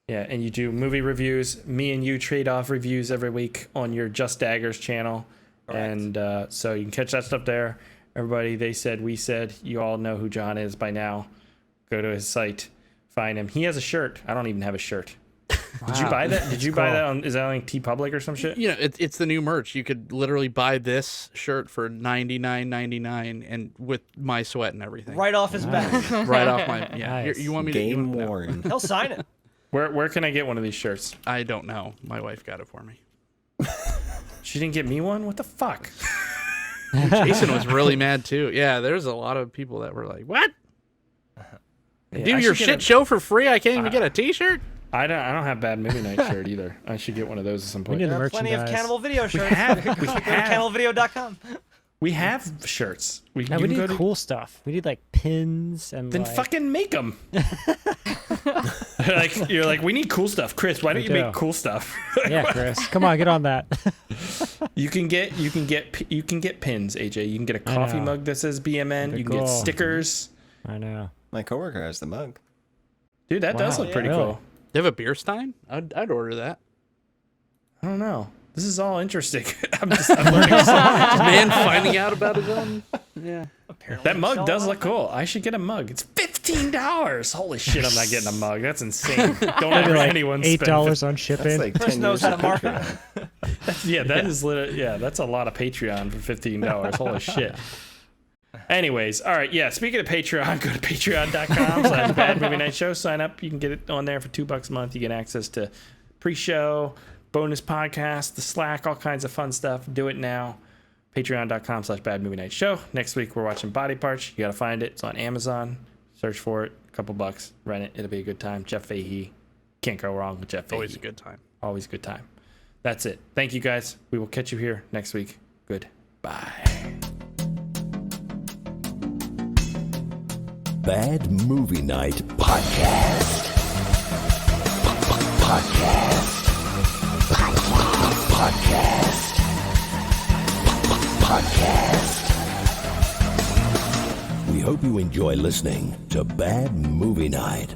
Yeah, and you do movie reviews. Me and you trade off reviews every week on your Just Daggers channel. Correct. And so you can catch that stuff there. Everybody, they said, we said, you all know who John is by now. Go to his site, find him. He has a shirt. I don't even have a shirt. Did you buy that? Did you buy that on, is that on like TeePublic or some shit? You know, it's the new merch. You could literally buy this shirt for $99.99 and with my sweat and everything. Right off his back. Right off my Nice. You want me Game to no. worn. He'll sign it. Where can I get one of these shirts? I don't know. My wife got it for me. She didn't get me one? What the fuck? Jason was really mad too. Yeah, there's a lot of people that were like, "What? Yeah, Do I your should get shit show for free? I can't even get a T-shirt." I don't have Bad Movie Night shirt either. I should get one of those at some point. need the There are plenty of merchandise. Cannibal Video shirts. we Go to have. cannibалvideo.com. We have shirts. No, you we can go need to- cool stuff. We need like pins and Then like, fucking make them. Like you're like, we need cool stuff, Chris. Why don't We you do. make cool stuff? Yeah, Chris. Come on, get on that. You can get pins, AJ. You can get a I coffee know. mug that says BMN. They're You can get cool. stickers. I know. My coworker has the mug. Dude, that does Wow, look pretty really? cool. They have a beer stein? I'd order that. I don't know. This is all interesting. I'm learning so much. Man finding out about his own. Yeah. That mug does look cool. I should get a mug. It's $15. Holy shit, I'm not getting a mug. That's insane. Don't ever like anyone $8 spend on shipping. That's like Chris 10 knows years how of to market. Patreon. Yeah, that is literally, yeah, that's a lot of Patreon for $15. Holy shit. Anyways, all right, yeah. Speaking of Patreon, go to patreon.com/Bad Movie Night Show. Sign up. You can get it on there for $2 a month. You get access to pre-show, bonus podcasts, the Slack, all kinds of fun stuff. Do it now. Patreon.com/Bad Movie Night Show. Next week we're watching Body Parts. You gotta find it. It's on Amazon. Search for it. A couple bucks. Rent it. It'll be a good time. Jeff Fahey. Can't go wrong with Jeff Fahey. Always a good time. Always a good time. That's it. Thank you guys. We will catch you here next week. Goodbye. Bad Movie Night Podcast. Podcast. Podcast. Podcast. We hope you enjoy listening to Bad Movie Night.